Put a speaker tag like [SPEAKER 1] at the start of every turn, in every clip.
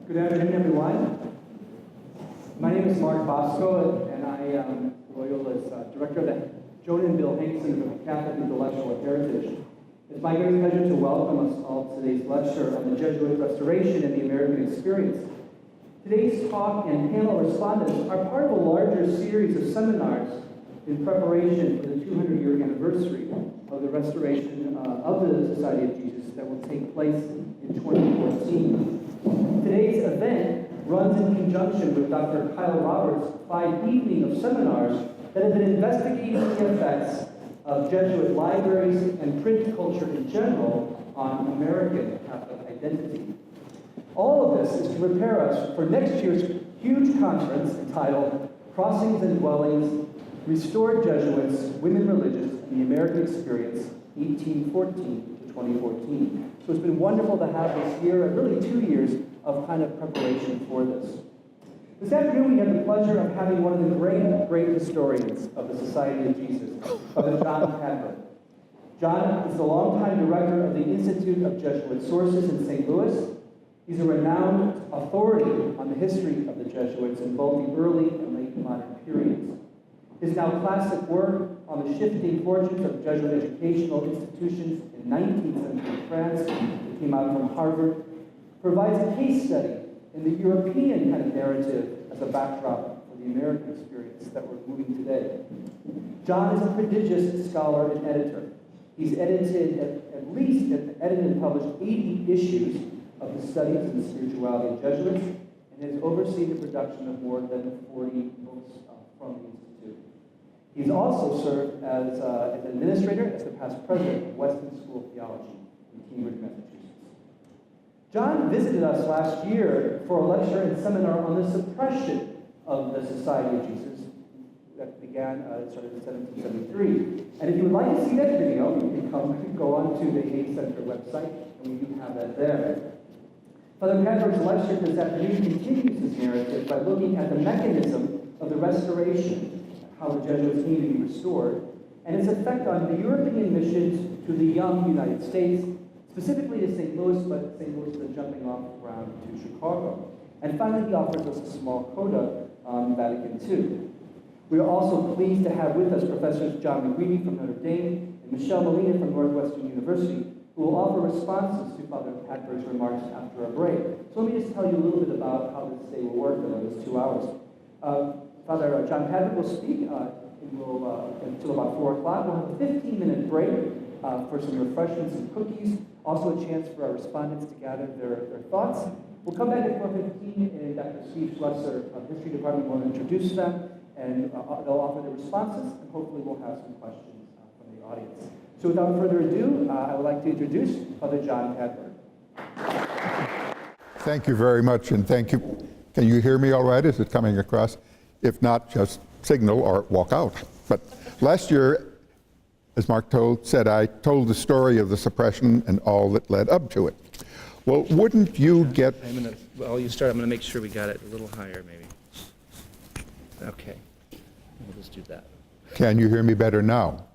[SPEAKER 1] Good afternoon, everyone. My name is Bosco, and I am Loyola's director of the Joan and Bill Hanks Center for Catholic Intellectual Heritage. It's my great pleasure to welcome us all to today's lecture on the Jesuit Restoration and the American Experience. Today's talk and panel respondents are part of a larger series of seminars in preparation for the 200-year anniversary of the restoration of the Society of Jesus that will take place in 2014. Today's event runs in conjunction with Dr. Kyle Roberts' 5-evening of seminars that have been investigating the effects of Jesuit libraries and print culture in general on American Catholic identity. All of this is to prepare us for next year's huge conference entitled Crossings and Dwellings, Restored Jesuits, Women Religious, and the American Experience, 1814 to 2014. So it's been wonderful to have this year, really 2 years, of kind of preparation for this. This afternoon we have the pleasure of having one of the great historians of the Society of Jesus, Father Joan Padberg. John is the longtime director of the Institute of Jesuit Sources in St. Louis. He's a renowned authority on the history of the Jesuits in both the early and late modern periods. His now classic work on the shifting fortunes of Jesuit educational institutions in 19th century France, that came out from Harvard, provides a case study in the European kind of narrative as a backdrop for the American experience that we're moving today. John is a prodigious scholar and editor. He's edited and published 80 issues of the Studies in the Spirituality of Jesuits, and has overseen the production of more than 40 books from the Institute. He's also served as an administrator, as the past president of Weston School of Theology in Cambridge, Massachusetts. John visited us last year for a lecture and seminar on the suppression of the Society of Jesus that started in 1773. And if you would like to see that video, you can go on to the Hayes Center website, and we do have that there. Father Padberg's lecture this afternoon continues his narrative by looking at the mechanism of the restoration, how the Jesuits came to be restored, and its effect on the European missions to the young United States, specifically to St. Louis, but St. Louis is the jumping off ground to Chicago. And finally, he offers us a small coda on Vatican II. We are also pleased to have with us Professors John McGreevy from Notre Dame and Michelle Molina from Northwestern University, who will offer responses to Father Padberg's remarks after a break. So let me just tell you a little bit about how this day will work in those 2 hours. Father John Padberg will speak until about 4 o'clock. We'll have a 15-minute break for some refreshments and cookies. Also a chance for our respondents to gather their thoughts. We'll come back at 4:15, and Dr. Steve Schloesser of the History Department will introduce them, and they'll offer their responses, and hopefully we'll have some questions from the audience. So without further ado, I would like to introduce Father John Padberg.
[SPEAKER 2] Thank you very much, and thank you. Can you hear me all right? Is it coming across? If not, just signal or walk out. But last year, as Mark said, I told the story of the suppression and all that led up to it. Well, wouldn't you get...
[SPEAKER 3] While you start, I'm going to make sure we got it a little higher, maybe. Okay. We'll just do that.
[SPEAKER 2] Can you hear me better now?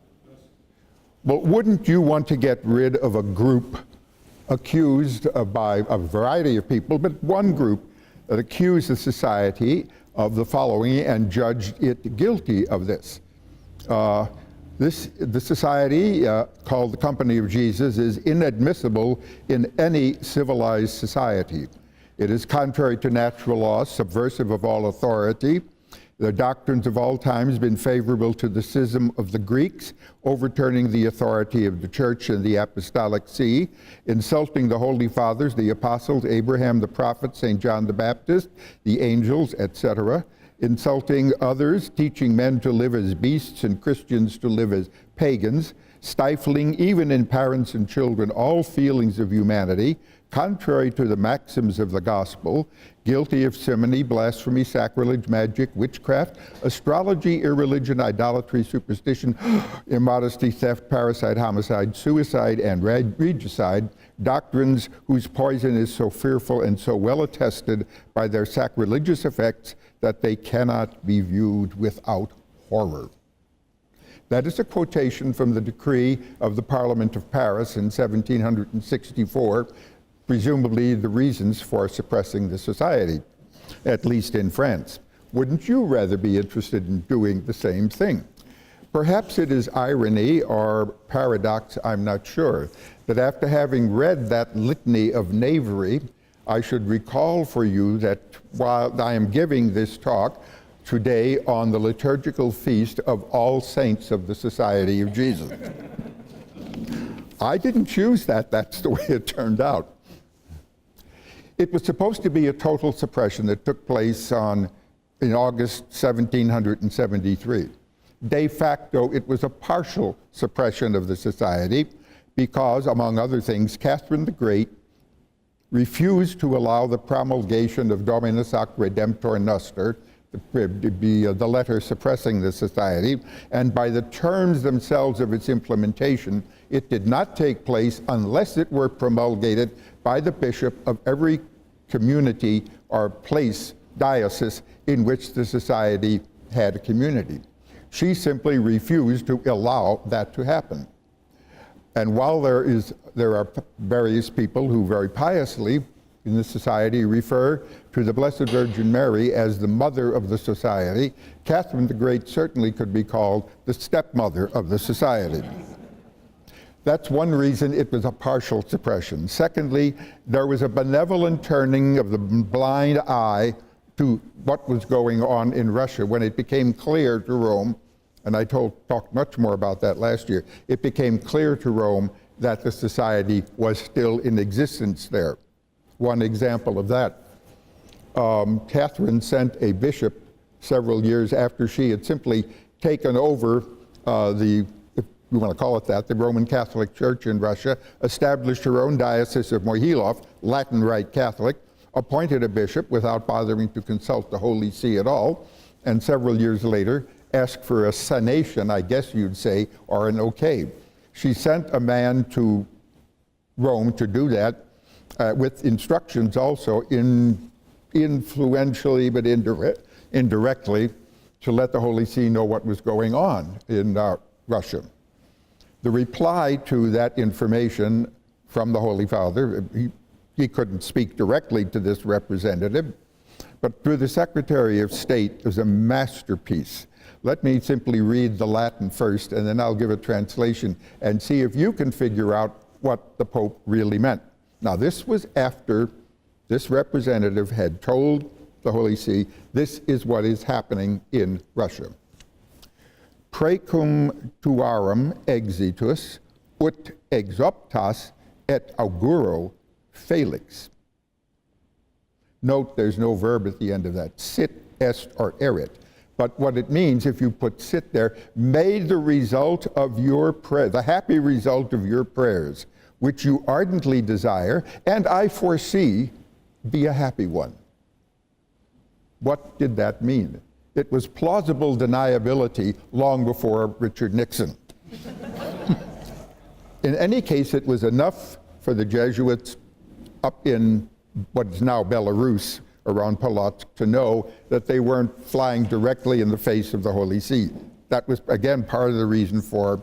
[SPEAKER 2] Well, wouldn't you want to get rid of a group accused by a variety of people, but one group that accused the society of the following and judged it guilty of this? The society called the Company of Jesus is inadmissible in any civilized society. It is contrary to natural law, subversive of all authority. The doctrines of all times been favorable to the schism of the Greeks, overturning the authority of the Church and the Apostolic See, insulting the Holy Fathers, the Apostles, Abraham, the Prophet, St. John the Baptist, the angels, etc., insulting others, teaching men to live as beasts and Christians to live as pagans, stifling, even in parents and children, all feelings of humanity, contrary to the maxims of the gospel, guilty of simony, blasphemy, sacrilege, magic, witchcraft, astrology, irreligion, idolatry, superstition, immodesty, theft, parricide, homicide, suicide, and regicide, doctrines whose poison is so fearful and so well attested by their sacrilegious effects that they cannot be viewed without horror. That is a quotation from the decree of the Parliament of Paris in 1764, presumably the reasons for suppressing the society, at least in France. Wouldn't you rather be interested in doing the same thing? Perhaps it is irony or paradox, I'm not sure, that after having read that litany of knavery, I should recall for you that while I am giving this talk today on the liturgical feast of All Saints of the Society of Jesus. I didn't choose that, that's the way it turned out. It was supposed to be a total suppression that took place in August 1773. De facto, it was a partial suppression of the society because, among other things, Catherine the Great refused to allow the promulgation of Dominus Ac Redemptor Noster, the letter suppressing the society, and by the terms themselves of its implementation, it did not take place unless it were promulgated by the bishop of every community or place, diocese, in which the society had a community. She simply refused to allow that to happen. And while there are various people who very piously in the society refer to the Blessed Virgin Mary as the mother of the society, Catherine the Great certainly could be called the stepmother of the society. That's one reason it was a partial suppression. Secondly, there was a benevolent turning of the blind eye to what was going on in Russia when it became clear to Rome, and I talked much more about that last year, it became clear to Rome that the society was still in existence there. One example of that, Catherine sent a bishop several years after she had simply taken over if you want to call it that, the Roman Catholic Church in Russia, established her own diocese of Mohilov, Latin Rite Catholic, appointed a bishop without bothering to consult the Holy See at all, and several years later asked for a sanation, I guess you'd say, or an okay. She sent a man to Rome to do that, with instructions also influentially but indirectly to let the Holy See know what was going on in Russia. The reply to that information from the Holy Father, he couldn't speak directly to this representative, but through the Secretary of State was a masterpiece. Let me simply read the Latin first, and then I'll give a translation and see if you can figure out what the Pope really meant. Now, this was after this representative had told the Holy See, this is what is happening in Russia. Precum tuarum exitus ut exoptas et auguro felix. Note there's no verb at the end of that, sit, est, or erit. But what it means, if you put sit there, may the result of your prayer, the happy result of your prayers, which you ardently desire, and I foresee, be a happy one. What did that mean? It was plausible deniability long before Richard Nixon. In any case, it was enough for the Jesuits up in what is now Belarus, around Polotsk, to know that they weren't flying directly in the face of the Holy See. That was, again, part of the reason for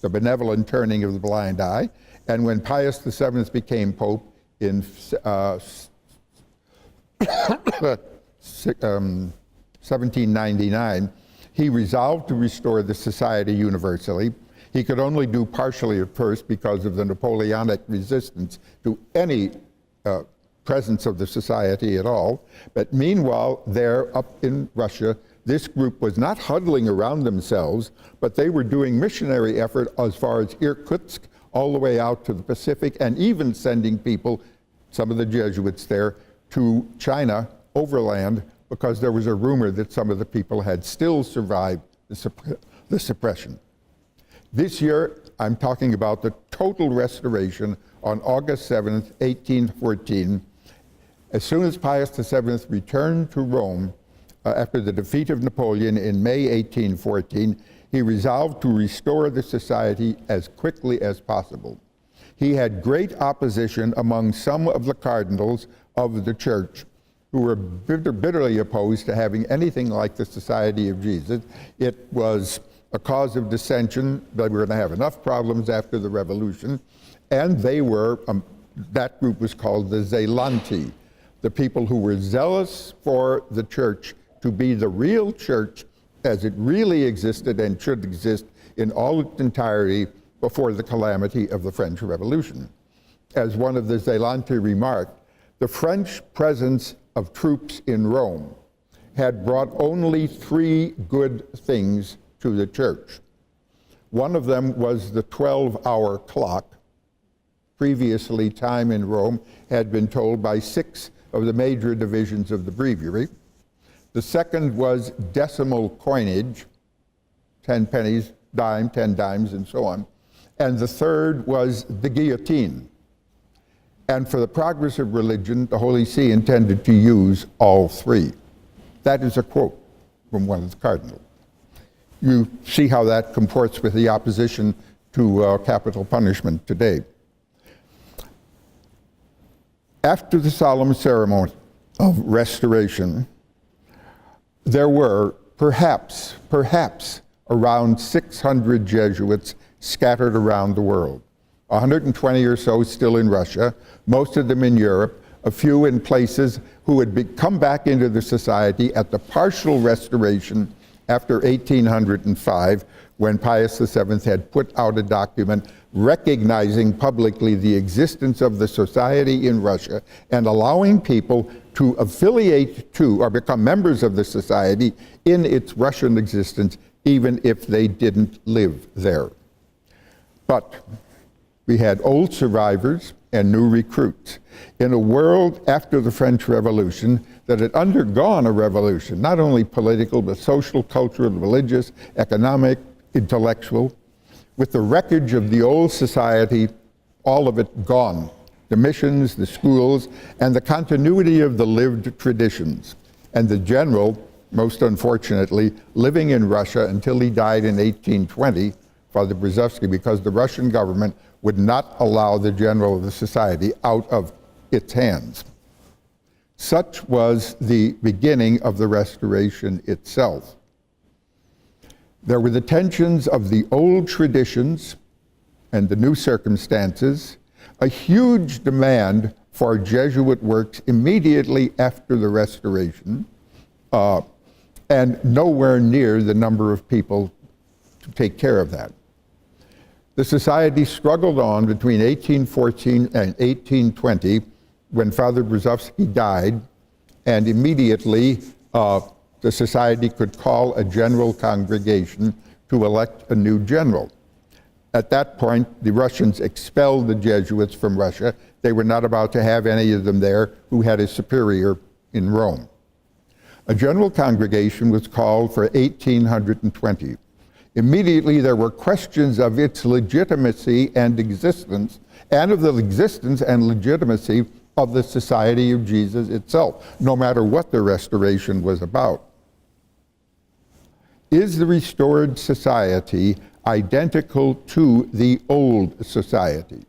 [SPEAKER 2] the benevolent turning of the blind eye. And when Pius VII became Pope in 1799, he resolved to restore the society universally. He could only do partially at first because of the Napoleonic resistance to any presence of the society at all. But meanwhile, there up in Russia, this group was not huddling around themselves, but they were doing missionary effort as far as Irkutsk, all the way out to the Pacific, and even sending people, some of the Jesuits there, to China overland, because there was a rumor that some of the people had still survived the suppression. This year, I'm talking about the total restoration on August 7th, 1814. As soon as Pius VII returned to Rome after the defeat of Napoleon in May 1814, he resolved to restore the society as quickly as possible. He had great opposition among some of the cardinals of the church, who were bitterly opposed to having anything like the Society of Jesus. It was a cause of dissension. They were going to have enough problems after the revolution, and they were that group was called the Zelanti, the people who were zealous for the church to be the real church as it really existed and should exist in all its entirety before the calamity of the French Revolution. As one of the Zelanti remarked, the French presence of troops in Rome had brought only 3 good things to the church. One of them was the 12-hour clock. Previously, time in Rome had been told by 6 of the major divisions of the breviary. The second was decimal coinage, 10 pennies, dime, 10 dimes, and so on. And the third was the guillotine. And for the progress of religion, the Holy See intended to use all 3. That is a quote from one of the cardinals. You see how that comports with the opposition to capital punishment today. After the solemn ceremony of restoration, there were perhaps around 600 Jesuits scattered around the world. 120 or so still in Russia, most of them in Europe, a few in places who had come back into the society at the partial restoration after 1805, when Pius VII had put out a document recognizing publicly the existence of the society in Russia and allowing people to affiliate to or become members of the society in its Russian existence, even if they didn't live there. But we had old survivors and new recruits. In a world after the French Revolution that had undergone a revolution, not only political, but social, cultural, religious, economic, intellectual, with the wreckage of the old society, all of it gone. The missions, the schools, and the continuity of the lived traditions. And the general, most unfortunately, living in Russia until he died in 1820, Father Brzezowski, because the Russian government would not allow the general of the society out of its hands. Such was the beginning of the restoration itself. There were the tensions of the old traditions and the new circumstances, a huge demand for Jesuit works immediately after the restoration, and nowhere near the number of people to take care of that. The society struggled on between 1814 and 1820, when Father Brzezowski died, and immediately the society could call a general congregation to elect a new general. At that point, the Russians expelled the Jesuits from Russia. They were not about to have any of them there who had a superior in Rome. A general congregation was called for 1820. Immediately there were questions of its legitimacy and existence, and of the existence and legitimacy of the Society of Jesus itself, no matter what the restoration was about. Is the restored society identical to the old society?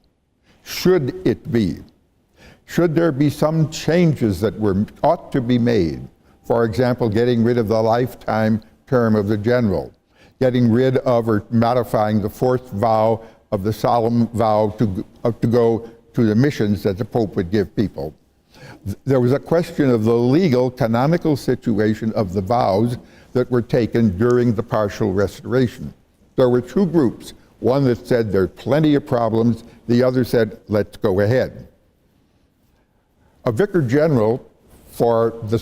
[SPEAKER 2] Should it be? Should there be some changes that ought to be made? For example, getting rid of the lifetime term of the general, getting rid of or modifying the 4th vow of the solemn vow to go to the missions that the Pope would give people. There was a question of the legal, canonical situation of the vows that were taken during the partial restoration. There were 2 groups, one that said there are plenty of problems, the other said, let's go ahead. A vicar general for the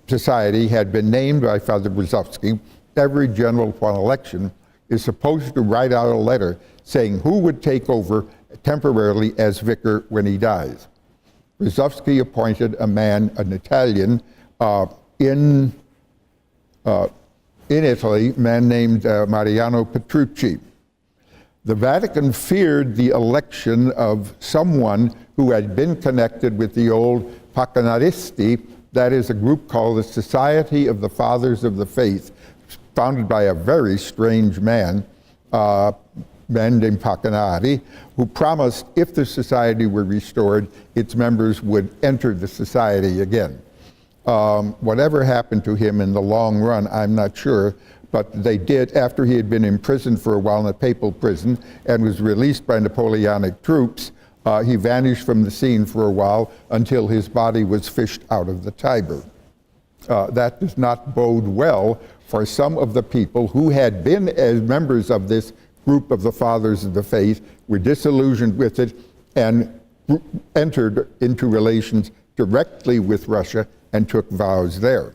[SPEAKER 2] society had been named by Father Brzezowski. Every general upon election is supposed to write out a letter saying who would take over temporarily as vicar when he dies. Brzezowski appointed a man, an Italian, in Italy, a man named Mariano Petrucci. The Vatican feared the election of someone who had been connected with the old Pacanaristi, that is a group called the Society of the Fathers of the Faith, founded by a very strange man named Pacanari, who promised if the society were restored, its members would enter the society again. Whatever happened to him in the long run, I'm not sure, but they did, after he had been imprisoned for a while in a papal prison and was released by Napoleonic troops, He vanished from the scene for a while until his body was fished out of the Tiber. That does not bode well for some of the people who had been as members of this group of the Fathers of the Faith, were disillusioned with it, and entered into relations directly with Russia and took vows there.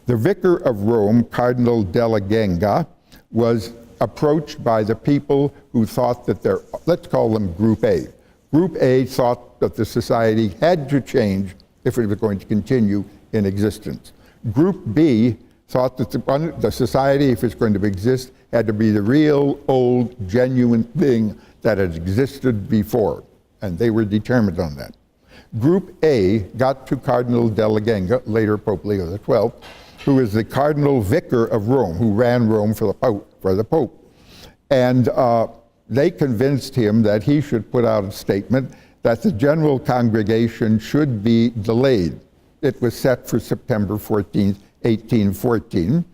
[SPEAKER 2] The Vicar of Rome, Cardinal della Genga, was approached by the people who thought that let's call them Group A. Group A thought that the society had to change if it was going to continue in existence. Group B thought that the society, if it's going to exist, had to be the real, old, genuine thing that had existed before, and they were determined on that. Group A got to Cardinal della Genga, later Pope Leo XII, who is the Cardinal Vicar of Rome, who ran Rome for the Pope. And they convinced him that he should put out a statement that the general congregation should be delayed. It was set for September 14th, 1814.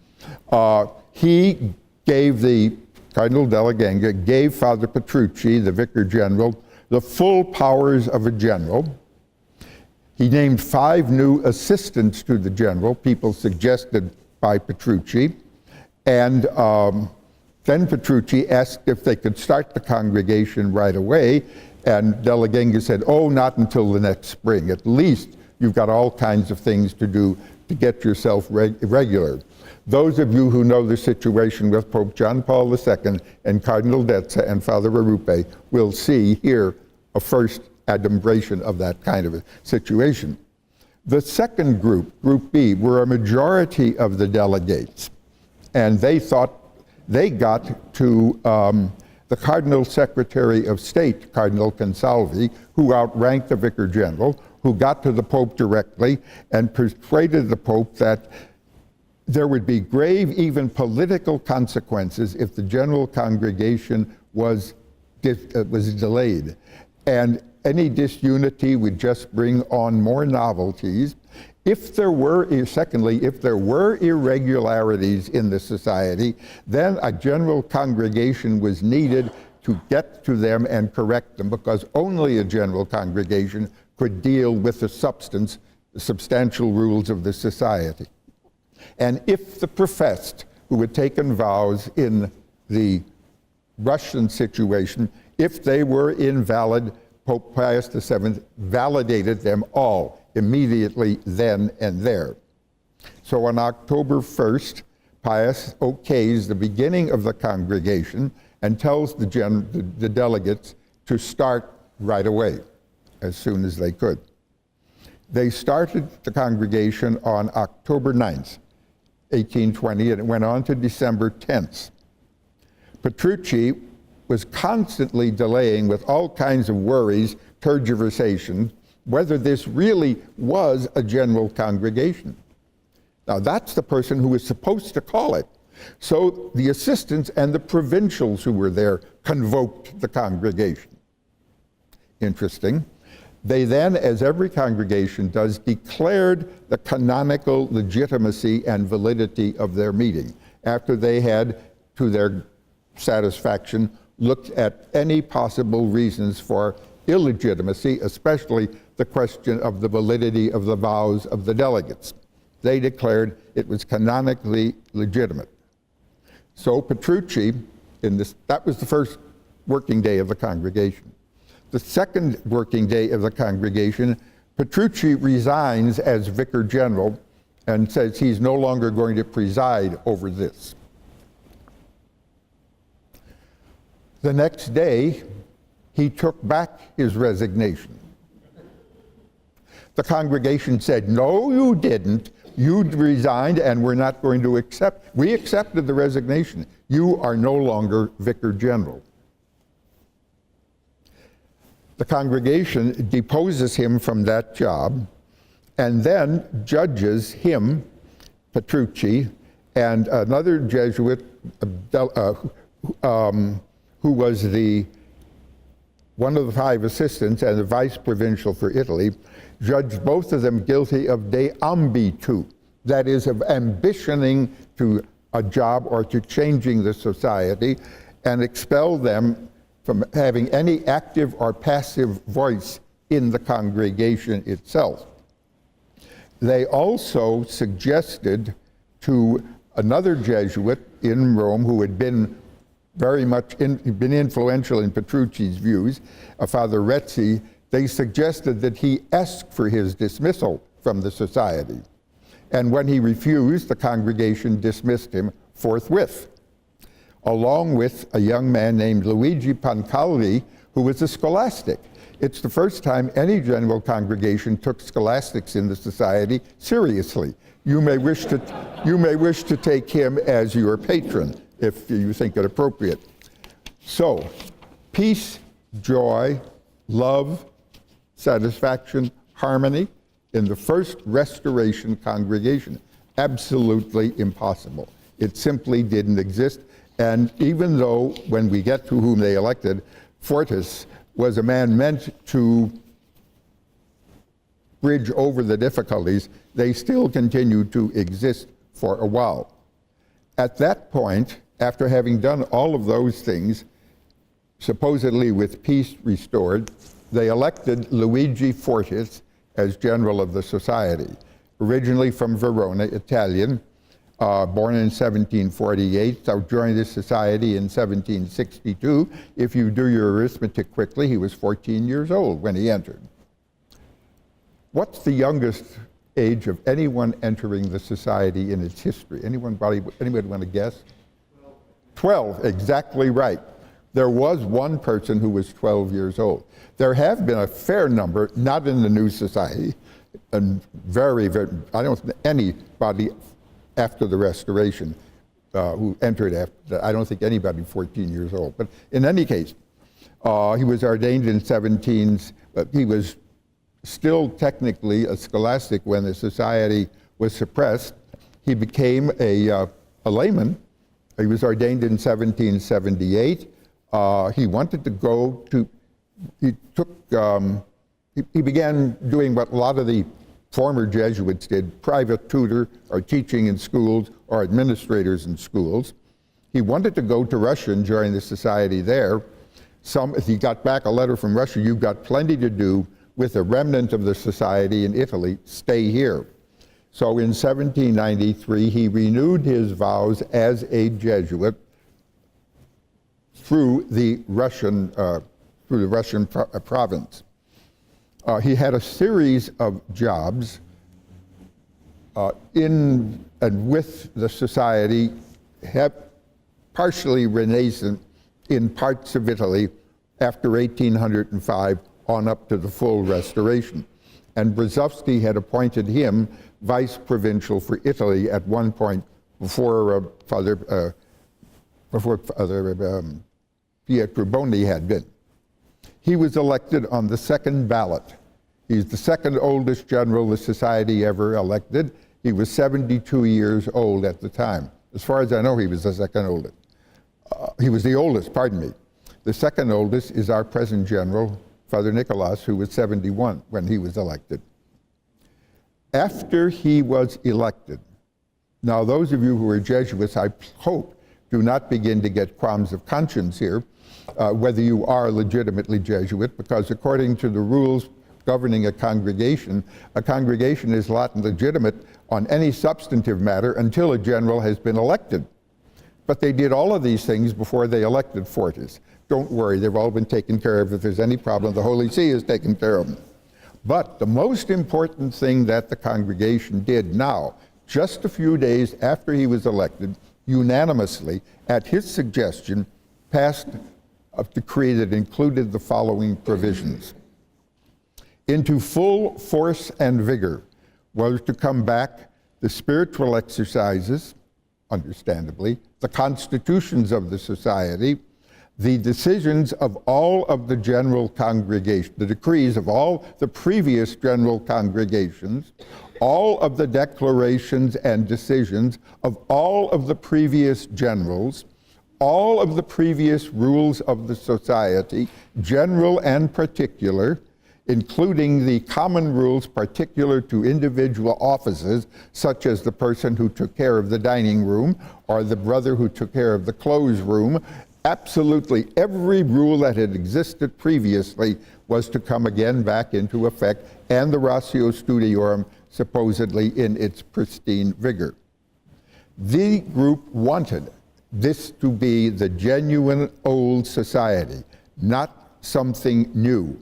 [SPEAKER 2] Cardinal della Genga gave Father Petrucci, the Vicar General, the full powers of a general. He named 5 new assistants to the general, people suggested by Petrucci, and then Petrucci asked if they could start the congregation right away, and della Genga said, oh, not until the next spring. At least you've got all kinds of things to do to get yourself regular. Those of you who know the situation with Pope John Paul II and Cardinal Dezza and Father Arupe will see here a first adumbration of that kind of a situation. The second group, Group B, were a majority of the delegates, and they thought they got to the Cardinal Secretary of State, Cardinal Consalvi, who outranked the Vicar General, who got to the Pope directly and persuaded the Pope that there would be grave, even political consequences if the general congregation was delayed. And any disunity would just bring on more novelties. If there were irregularities in the society, then a general congregation was needed to get to them and correct them, because only a general congregation could deal with the substantial rules of the society. And if the professed, who had taken vows in the Russian situation, if they were invalid, Pope Pius VII validated them all immediately then and there. So on October 1st, Pius okays the beginning of the congregation and tells the delegates to start right away, as soon as they could. They started the congregation on October 9th, 1820, and it went on to December 10th. Petrucci was constantly delaying with all kinds of worries, tergiversation, whether this really was a general congregation. Now that's the person who was supposed to call it. So the assistants and the provincials who were there convoked the congregation. Interesting. They then, as every congregation does, declared the canonical legitimacy and validity of their meeting, after they had, to their satisfaction, looked at any possible reasons for illegitimacy, especially the question of the validity of the vows of the delegates. They declared it was canonically legitimate. So Petrucci, that was the first working day of the congregation. The second working day of the congregation, Petrucci resigns as Vicar General and says he's no longer going to preside over this. The next day, he took back his resignation. The congregation said, no, you didn't. You resigned and we're not going to accept. We accepted the resignation. You are no longer Vicar General. The congregation deposes him from that job and then judges him, Petrucci, and another Jesuit who was one of the 5 assistants and the vice provincial for Italy, judged both of them guilty of de ambitu, that is, of ambitioning to a job or to changing the society, and expelled them from having any active or passive voice in the congregation itself. They also suggested to another Jesuit in Rome who had been very much been influential in Petrucci's views, Father Rezzi, they suggested that he ask for his dismissal from the society. And when he refused, the congregation dismissed him forthwith, along with a young man named Luigi Pancaldi, who was a scholastic. It's the first time any general congregation took scholastics in the society seriously. You may wish to take him as your patron if you think it appropriate. So, peace, joy, love, satisfaction, harmony in the first Restoration congregation. Absolutely impossible. It simply didn't exist. And even though, when we get to whom they elected, Fortis was a man meant to bridge over the difficulties, they still continued to exist for a while. At that point, after having done all of those things, supposedly with peace restored, they elected Luigi Fortis as general of the society. Originally from Verona, Italian, born in 1748, so joined the society in 1762. If you do your arithmetic quickly, he was 14 years old when he entered. What's the youngest age of anyone entering the society in its history? Anybody want to guess? 12, exactly right. There was one person who was 12 years old. There have been a fair number, not in the new society, and very, I don't think anybody after the Restoration who entered after that. I don't think anybody 14 years old. But in any case, he was ordained in he was still technically a scholastic when the society was suppressed. He became a layman. He was ordained in 1778. He wanted to go to, he began doing what a lot of the former Jesuits did, private tutor or teaching in schools or administrators in schools. He wanted to go to Russia and join the society there. He got back a letter from Russia, you've got plenty to do with a remnant of the society in Italy, stay here. So in 1793, he renewed his vows as a Jesuit through the Russian province. He had a series of jobs in and with the society, partially renascent in parts of Italy after 1805 on up to the full Restoration. And Brzezowski had appointed him vice provincial for Italy at one point before Father Pietro Boni had been. He was elected on the second ballot. He's the second oldest general the society ever elected. He was 72 years old at the time. As far as I know, he was the second oldest. He was the oldest, pardon me. The second oldest is our present general, Father Nicholas, who was 71 when he was elected. After he was elected, now those of you who are Jesuits, I hope, do not begin to get qualms of conscience here, whether you are legitimately Jesuit, because according to the rules governing a congregation is not legitimate on any substantive matter until a general has been elected. But they did all of these things before they elected Fortis. Don't worry, they've all been taken care of. If there's any problem, the Holy See has taken care of them. But the most important thing that the congregation did now, just a few days after he was elected, unanimously, at his suggestion, passed a decree that included the following provisions. Into full force and vigor was to come back the spiritual exercises, understandably, the constitutions of the society, the decisions of all of the general congregation, the decrees of all the previous general congregations, all of the declarations and decisions of all of the previous generals, all of the previous rules of the society, general and particular, including the common rules particular to individual offices, such as the person who took care of the dining room or the brother who took care of the clothes room, absolutely every rule that had existed previously was to come again back into effect, and the Ratio Studiorum supposedly in its pristine vigor. The group wanted this to be the genuine old society, not something new.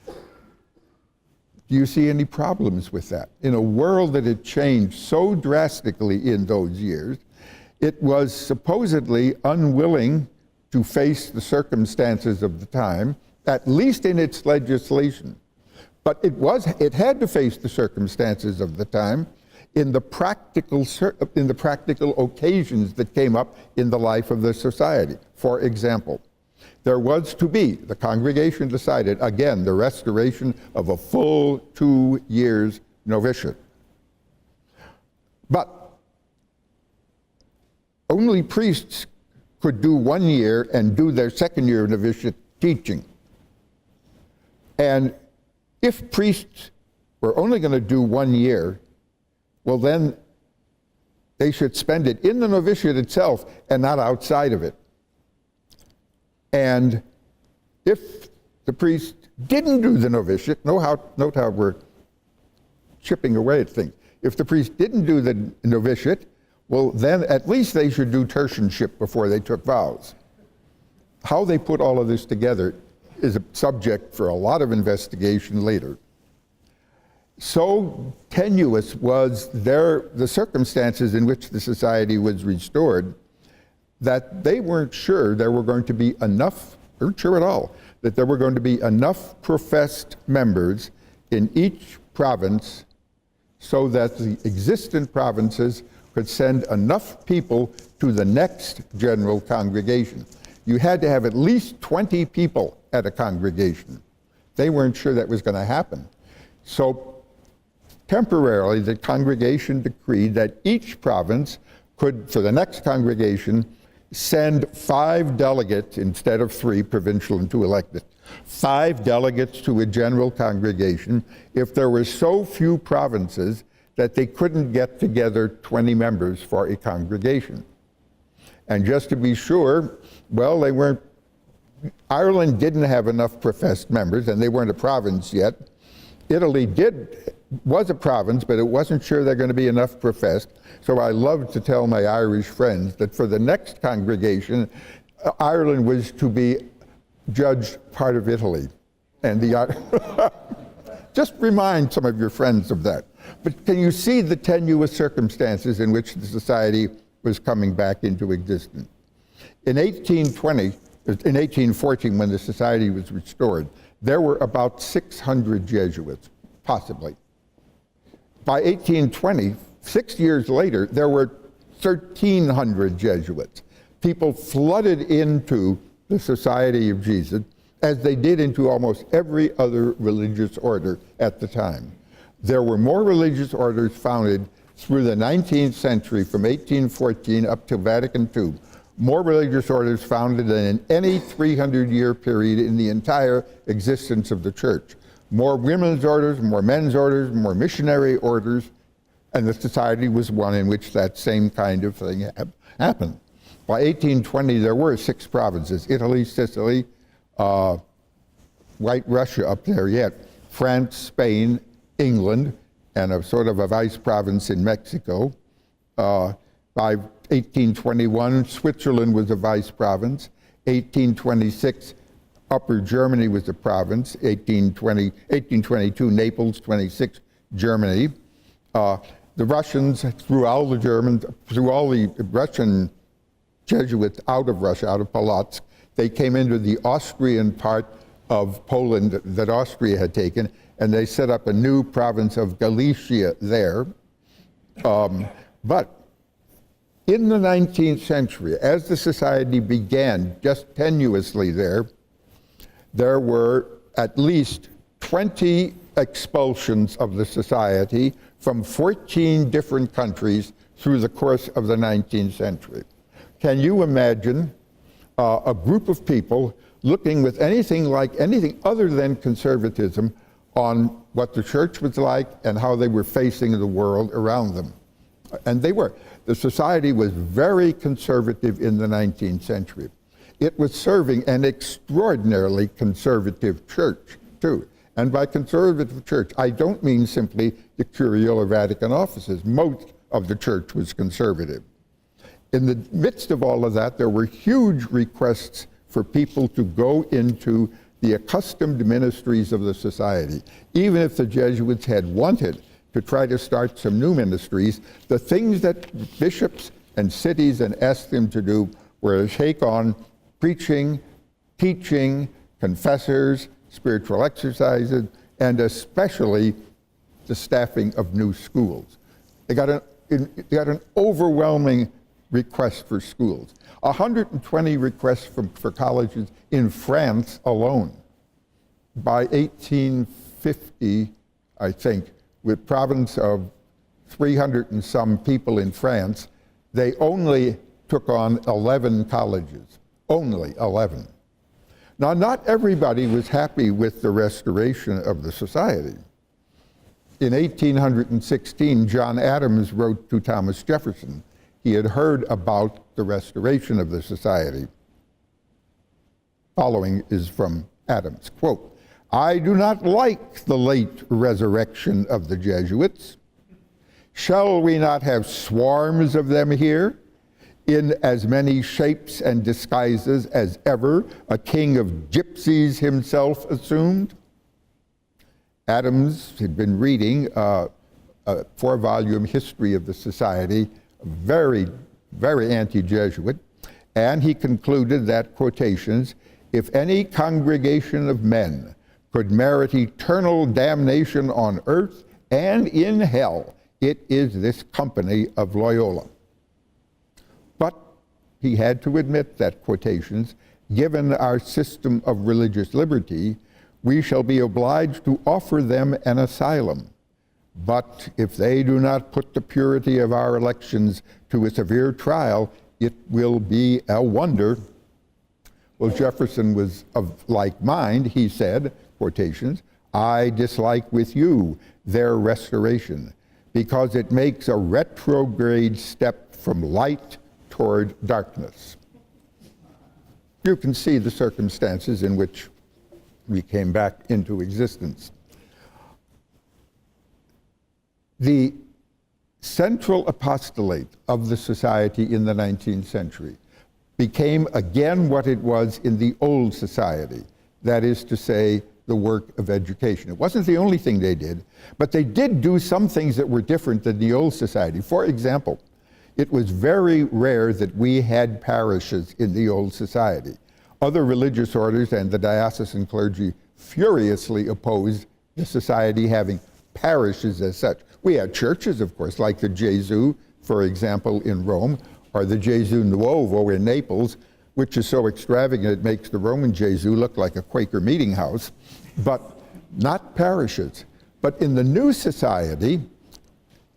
[SPEAKER 2] Do you see any problems with that? In a world that had changed so drastically in those years, it was supposedly unwilling to face the circumstances of the time, at least in its legislation. But it had to face the circumstances of the time in the practical occasions that came up in the life of the society. For example, there was to be, the congregation decided, again, the restoration of a full 2 years novitiate. But only priests could do 1 year and do their second year of novitiate teaching. And if priests were only going to do 1 year, well then they should spend it in the novitiate itself and not outside of it. And if the priest didn't do the novitiate, note how we're chipping away at things. If the priest didn't do the novitiate, well then at least they should do tertianship before they took vows. How they put all of this together is a subject for a lot of investigation later. So tenuous was the circumstances in which the society was restored that they weren't sure there were going to be enough, weren't sure at all, that there were going to be enough professed members in each province so that the existent provinces could send enough people to the next general congregation. You had to have at least 20 people at a congregation. They weren't sure that was going to happen. So temporarily, the congregation decreed that each province could, for the next congregation, send 5 delegates instead of 3, provincial and 2 elected. 5 delegates to a general congregation if there were so few provinces that they couldn't get together 20 members for a congregation. And just to be sure, well, Ireland didn't have enough professed members, and they weren't a province yet. Italy was a province, but it wasn't sure they're going to be enough professed. So I love to tell my Irish friends that for the next congregation, Ireland was to be judged part of Italy. And just remind some of your friends of that. But can you see the tenuous circumstances in which the society was coming back into existence? In 1814, when the society was restored, there were about 600 Jesuits, possibly. By 1820, 6 years later, there were 1,300 Jesuits. People flooded into the Society of Jesus, as they did into almost every other religious order at the time. There were more religious orders founded through the 19th century, from 1814 up to Vatican II. More religious orders founded than in any 300-year period in the entire existence of the church. More women's orders, more men's orders, more missionary orders, and the society was one in which that same kind of thing happened. By 1820, there were 6 provinces: Italy, Sicily, White Russia up there yet, France, Spain, England, and a sort of a vice province in Mexico. By 1821, Switzerland was a vice province. 1826, Upper Germany was a province. 1822, Naples. 26, Germany. The Russians threw all the Russian Jesuits out of Russia, out of Polotsk. They came into the Austrian part of Poland that Austria had taken, and they set up a new province of Galicia there. But in the 19th century, as the society began just tenuously there were at least 20 expulsions of the society from 14 different countries through the course of the 19th century. Can you imagine a group of people looking with anything other than conservatism on what the church was like and how they were facing the world around them? And they were. the society was very conservative in the 19th century. It was serving an extraordinarily conservative church, too. And by conservative church, I don't mean simply the Curial or Vatican offices. Most of the church was conservative. In the midst of all of that, there were huge requests for people to go into the accustomed ministries of the society. Even if the Jesuits had wanted to try to start some new ministries, the things that bishops and cities and asked them to do were to take on preaching, teaching, confessors, spiritual exercises, and especially the staffing of new schools. They got an overwhelming request for schools. 120 requests for colleges in France alone. By 1850, I think, with province of 300 and some people in France, they only took on 11 colleges, only 11. Now, not everybody was happy with the restoration of the society. In 1816, John Adams wrote to Thomas Jefferson. He had heard about the restoration of the society. Following is from Adams, quote, "I do not like the late resurrection of the Jesuits. Shall we not have swarms of them here, in as many shapes and disguises as ever a king of gypsies himself assumed?" Adams had been reading a 4-volume history of the society, very, very anti-Jesuit, and he concluded that, quotations, "If any congregation of men could merit eternal damnation on earth and in hell, it is this company of Loyola." But he had to admit that, quotations, "given our system of religious liberty, we shall be obliged to offer them an asylum. But if they do not put the purity of our elections to a severe trial, it will be a wonder." Well, Jefferson was of like mind. He said, quotations, "I dislike with you their restoration, because it makes a retrograde step from light toward darkness." You can see the circumstances in which we came back into existence. The central apostolate of the society in the 19th century became again what it was in the old society, that is to say, the work of education. It wasn't the only thing they did, but they did do some things that were different than the old society. For example, it was very rare that we had parishes in the old society. Other religious orders and the diocesan clergy furiously opposed the society having parishes as such. We had churches, of course, like the Jesuit, for example, in Rome, or the Gesù Nuovo in Naples, which is so extravagant it makes the Roman Jesuit look like a Quaker meeting house, but not parishes. But in the new society,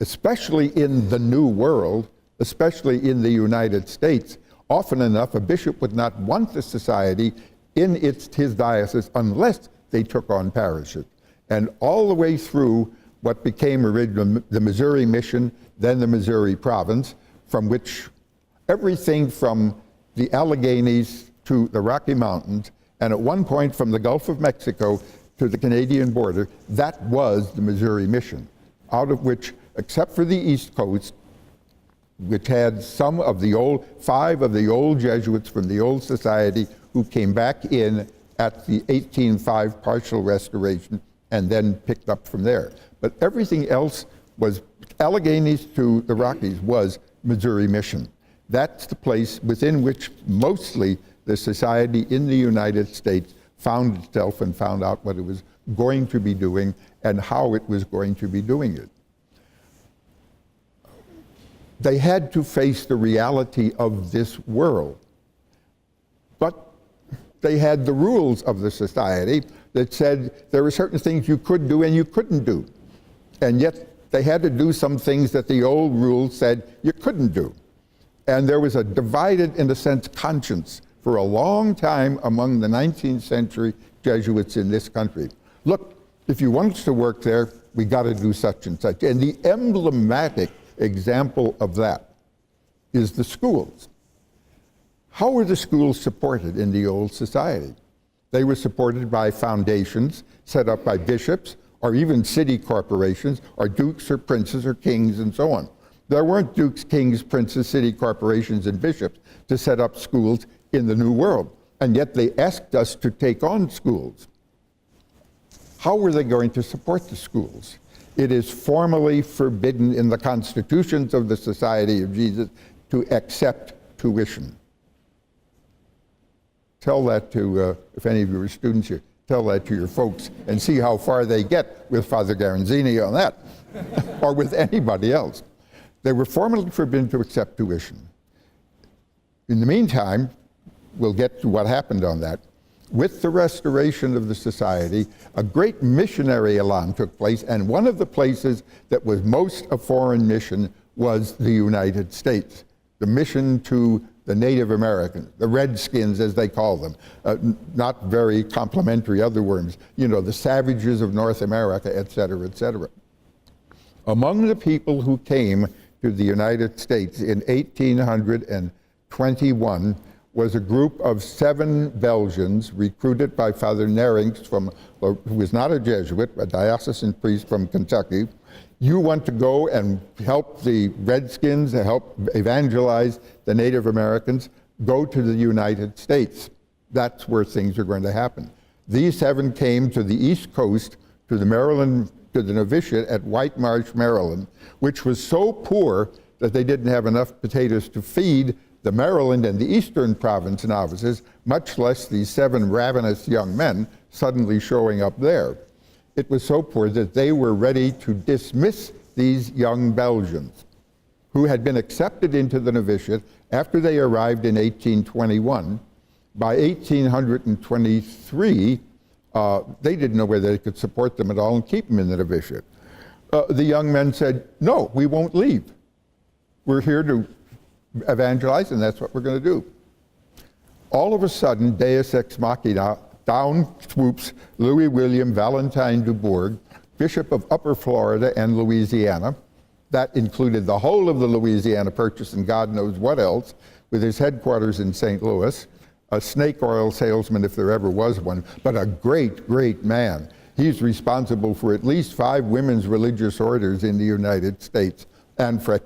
[SPEAKER 2] especially in the New World, especially in the United States, often enough a bishop would not want the society in his diocese unless they took on parishes. And all the way through what became originally the Missouri Mission, then the Missouri Province, from which everything from the Alleghenies to the Rocky Mountains, and at one point from the Gulf of Mexico to the Canadian border, that was the Missouri Mission, out of which, except for the East Coast, which had some of the five of the old Jesuits from the old society who came back in at the 1805 partial restoration and then picked up from there. But everything else was, Alleghenies to the Rockies was Missouri Mission. That's the place within which mostly the society in the United States found itself and found out what it was going to be doing and how it was going to be doing it. They had to face the reality of this world. But they had the rules of the society that said there were certain things you could do and you couldn't do. And yet they had to do some things that the old rules said you couldn't do. And there was a divided, in a sense, conscience for a long time among the 19th century Jesuits in this country. Look, if you want us to work there, we got to do such and such. And the emblematic example of that is the schools. How were the schools supported in the old society? They were supported by foundations set up by bishops or even city corporations or dukes or princes or kings and so on. There weren't dukes, kings, princes, city corporations, and bishops to set up schools in the New World, and yet they asked us to take on schools. How were they going to support the schools? It is formally forbidden in the constitutions of the Society of Jesus to accept tuition. Tell that to, if any of you are students here, tell that to your folks and see how far they get with Father Garanzini on that, or with anybody else. They were formally forbidden to accept tuition. In the meantime, we'll get to what happened on that. With the restoration of the society, a great missionary elan took place, and one of the places that was most a foreign mission was the United States. The mission to the Native Americans, the Redskins as they call them, not very complimentary other words, you know, the savages of North America, et cetera, et cetera. Among the people who came to the United States in 1821 was a group of 7 Belgians recruited by Father Nerings, who was not a Jesuit, a diocesan priest from Kentucky. You want to go and help the Redskins, help evangelize the Native Americans, go to the United States. That's where things are going to happen. These 7 came to the East Coast, to the novitiate at White Marsh, Maryland, which was so poor that they didn't have enough potatoes to feed the Maryland and the Eastern Province novices, much less these 7 ravenous young men suddenly showing up there. It was so poor that they were ready to dismiss these young Belgians who had been accepted into the novitiate after they arrived in 1821. By 1823, they didn't know whether they could support them at all and keep them in the novitiate. The young men said, no, we won't leave. We're here to evangelize, and that's what we're going to do. All of a sudden, Deus ex machina, down swoops Louis William Valentine Dubourg, Bishop of Upper Florida and Louisiana. That included the whole of the Louisiana Purchase and God knows what else, with his headquarters in St. Louis, a snake oil salesman if there ever was one, but a great, great man. He's responsible for at least 5 women's religious orders in the United States and for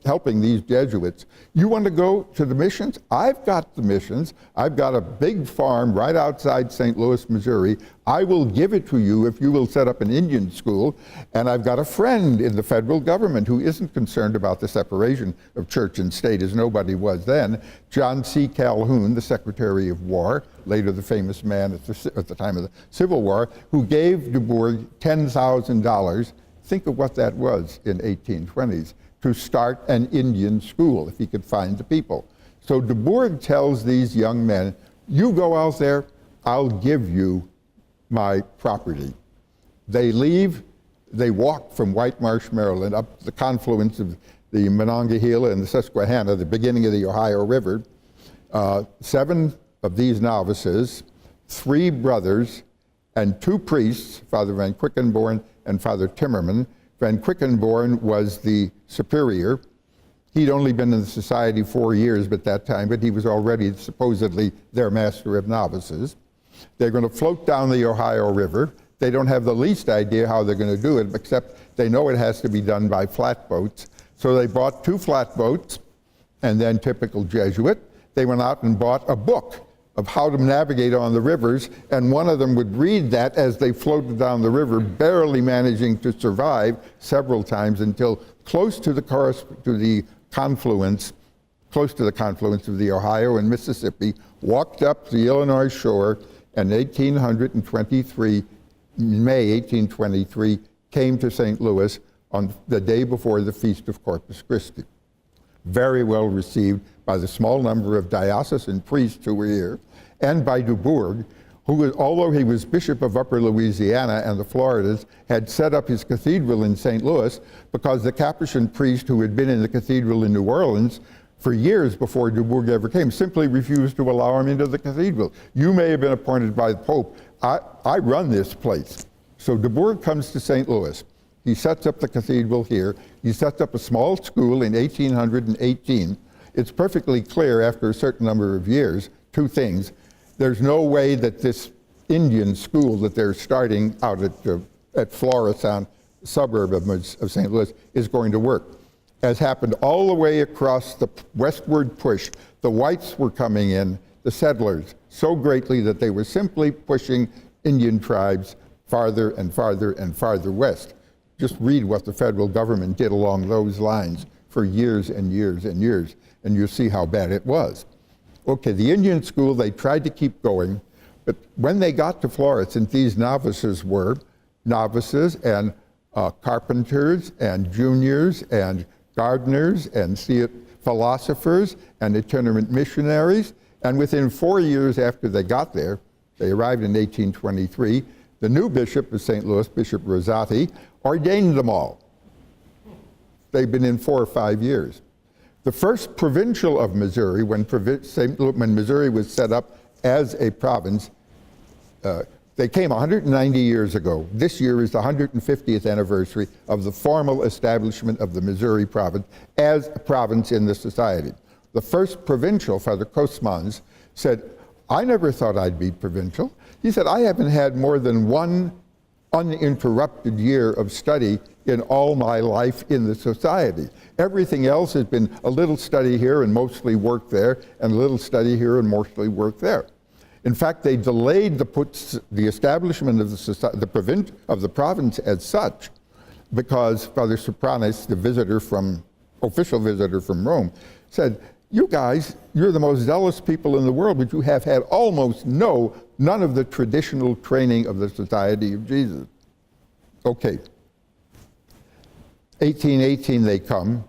[SPEAKER 2] helping these Jesuits. You want to go to the missions? I've got the missions. I've got a big farm right outside St. Louis, Missouri. I will give it to you if you will set up an Indian school. And I've got a friend in the federal government who isn't concerned about the separation of church and state, as nobody was then. John C. Calhoun, the Secretary of War, later the famous man at the time of the Civil War, who gave Dubourg $10,000. Think of what that was in 1820s. To start an Indian school, if he could find the people. So Dubourg tells these young men, you go out there, I'll give you my property. They leave, they walk from White Marsh, Maryland, up the confluence of the Monongahela and the Susquehanna, the beginning of the Ohio River. 7 of these novices, 3 brothers, and 2 priests, Father Van Quickenborn and Father Timmerman. Van Quickenborn was the superior. He'd only been in the society 4 years at that time, but he was already supposedly their master of novices. They're going to float down the Ohio River. They don't have the least idea how they're going to do it, except they know it has to be done by flatboats. So they bought 2 flatboats, and then typical Jesuit, they went out and bought a book of how to navigate on the rivers, and one of them would read that as they floated down the river, barely managing to survive several times until close to the confluence of the Ohio and Mississippi, walked up the Illinois shore, and 1823, May 1823, came to St. Louis on the day before the Feast of Corpus Christi. Very well received by the small number of diocesan priests who were here, and by Dubourg, who, although he was Bishop of Upper Louisiana and the Floridas, had set up his cathedral in St. Louis because the Capuchin priest who had been in the cathedral in New Orleans for years before Dubourg ever came simply refused to allow him into the cathedral. You may have been appointed by the Pope. I run this place. So Dubourg comes to St. Louis. He sets up the cathedral here. He sets up a small school in 1818. it's perfectly clear after a certain number of years, two things. There's no way that this Indian school that they're starting out at Florissant, suburb of St. Louis, is going to work. As happened all the way across the westward push, the whites were coming in, the settlers, so greatly that they were simply pushing Indian tribes farther and farther and farther west. Just read what the federal government did along those lines for years and years and years, and you'll see how bad it was. Okay, the Indian school, they tried to keep going, but when they got to Florissant, these novices were novices and carpenters and juniors and gardeners and philosophers and itinerant missionaries. And within 4 years after they got there, they arrived in 1823, the new bishop of St. Louis, Bishop Rosati, ordained them all. They've been in 4 or 5 years. The first provincial of Missouri, when Missouri was set up as a province, they came 190 years ago. This year is the 150th anniversary of the formal establishment of the Missouri province as a province in the society. The first provincial, Father Kosmans, said, I never thought I'd be provincial. He said, I haven't had more than one uninterrupted year of study in all my life in the society. Everything else has been a little study here and mostly work there, and a little study here and mostly work there. In fact, they delayed the establishment of the province as such, because Father Sopranis, the official visitor from Rome, said, you guys, you're the most zealous people in the world, but you have had almost none of the traditional training of the Society of Jesus. Okay. 1818 they come.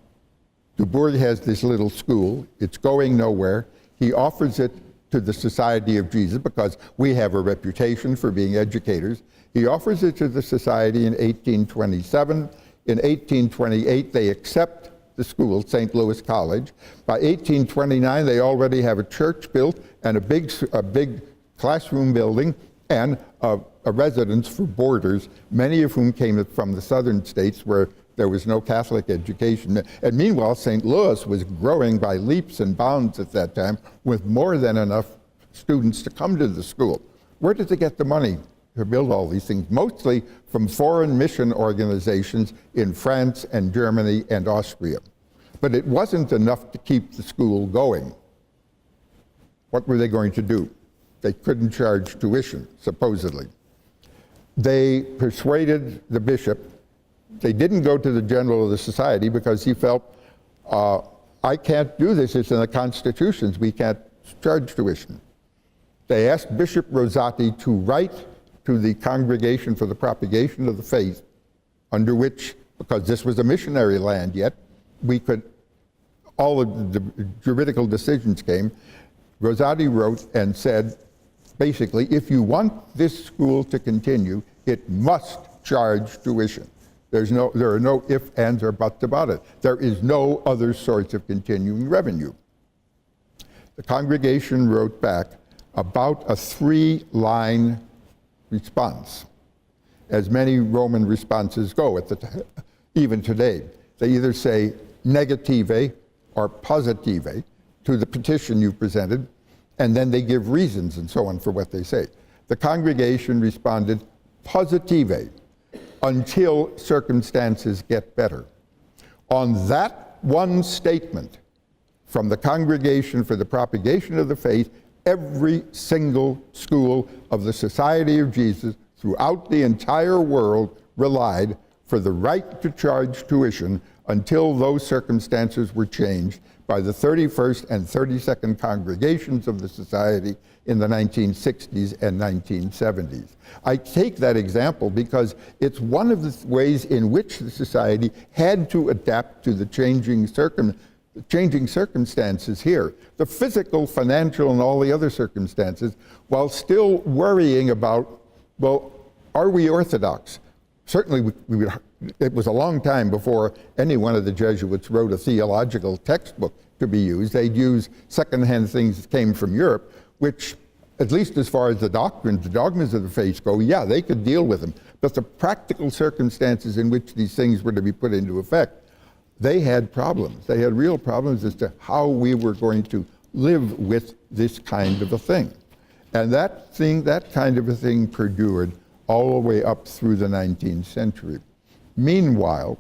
[SPEAKER 2] Dubourg has this little school. It's going nowhere. He offers it to the Society of Jesus because we have a reputation for being educators. He offers it to the Society in 1827. In 1828, they accept the school, St. Louis College. By 1829, they already have a church built and a big classroom building and a residence for boarders, many of whom came from the southern states where there was no Catholic education. And meanwhile, St. Louis was growing by leaps and bounds at that time with more than enough students to come to the school. Where did they get the money to build all these things? Mostly from foreign mission organizations in France and Germany and Austria. But it wasn't enough to keep the school going. What were they going to do? They couldn't charge tuition, supposedly. They persuaded the bishop. They didn't go to the general of the society because he felt, I can't do this, it's in the constitutions, we can't charge tuition. They asked Bishop Rosati to write to the Congregation for the Propagation of the Faith, under which, because this was a missionary land yet, all of the juridical decisions came. Rosati wrote and said, basically, if you want this school to continue, it must charge tuition. There are no ifs, ands, or buts about it. There is no other source of continuing revenue. The congregation wrote back about a 3-line response, as many Roman responses go even today. They either say negative or positive to the petition you presented, and then they give reasons and so on for what they say. The congregation responded positive, until circumstances get better. On that one statement from the Congregation for the Propagation of the Faith, every single school of the Society of Jesus throughout the entire world relied for the right to charge tuition until those circumstances were changed by the 31st and 32nd congregations of the Society in the 1960s and 1970s. I take that example because it's one of the ways in which the Society had to adapt to the changing circumstances here, the physical, financial, and all the other circumstances, while still worrying about, well, are we Orthodox? Certainly, it was a long time before any one of the Jesuits wrote a theological textbook to be used. They'd use secondhand things that came from Europe, which, at least as far as the dogmas of the faith go, yeah, they could deal with them. But the practical circumstances in which these things were to be put into effect, they had problems. They had real problems as to how we were going to live with this kind of a thing. And that kind of a thing perdured all the way up through the 19th century. Meanwhile,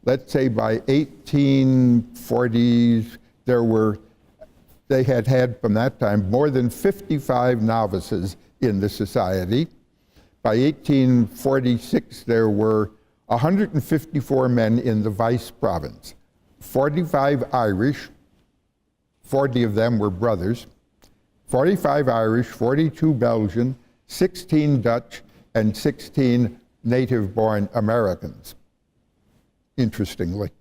[SPEAKER 2] let's say by 1840s, they had from that time more than 55 novices in the society. By 1846, there were 154 men in the vice province, 45 Irish, 40 of them were brothers, 45 Irish, 42 Belgian, 16 Dutch, and 16 native-born Americans, interestingly.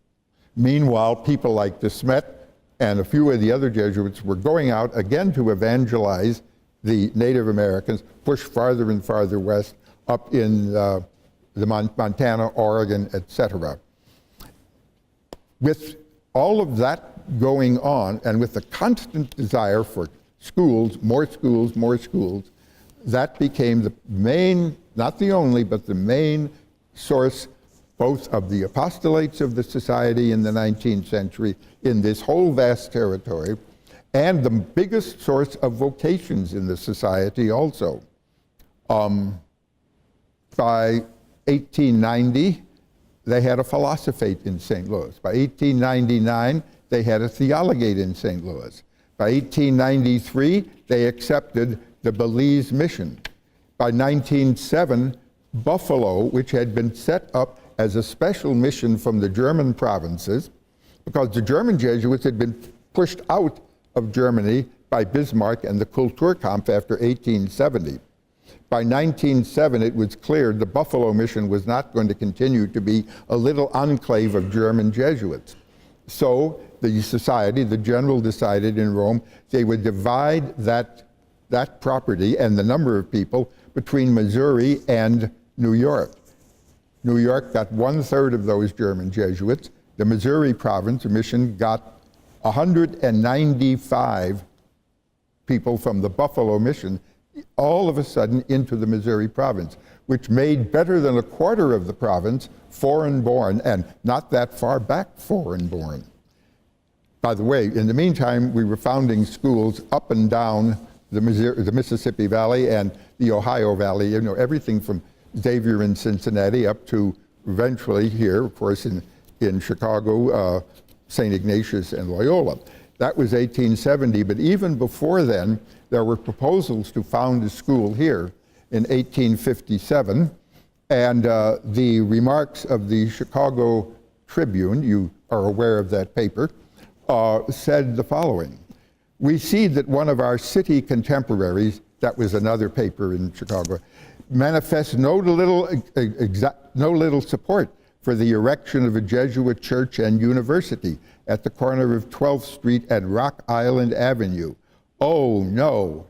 [SPEAKER 2] Meanwhile, people like de Smet and a few of the other Jesuits were going out again to evangelize the Native Americans, push farther and farther west, up in the Montana, Oregon, etc. With all of that going on, and with the constant desire for schools, more schools, more schools, that became the main, not the only, but the main source both of the apostolates of the society in the 19th century in this whole vast territory, and the biggest source of vocations in the society also. By 1890, they had a philosophate in St. Louis. By 1899, they had a theologate in St. Louis. By 1893, they accepted the Belize mission. By 1907, Buffalo, which had been set up as a special mission from the German provinces, because the German Jesuits had been pushed out of Germany by Bismarck and the Kulturkampf after 1870. By 1907, it was clear the Buffalo mission was not going to continue to be a little enclave of German Jesuits. So the society, the general decided in Rome, they would divide that property and the number of people between Missouri and New York. New York got 1/3 of those German Jesuits. The Missouri province, mission, got 195 people from the Buffalo mission all of a sudden into the Missouri province, which made better than 1/4 of the province foreign-born, and not that far back foreign-born. By the way, in the meantime, we were founding schools up and down the Mississippi Valley and the Ohio Valley, you know, everything from Xavier in Cincinnati up to eventually here, of course, in Chicago, St. Ignatius and Loyola. That was 1870, but even before then, there were proposals to found a school here in 1857, and the remarks of the Chicago Tribune, you are aware of that paper, said the following: "We see that one of our city contemporaries," that was another paper in Chicago, "manifests no little support for the erection of a Jesuit church and university at the corner of 12th Street and Rock Island Avenue. Oh no.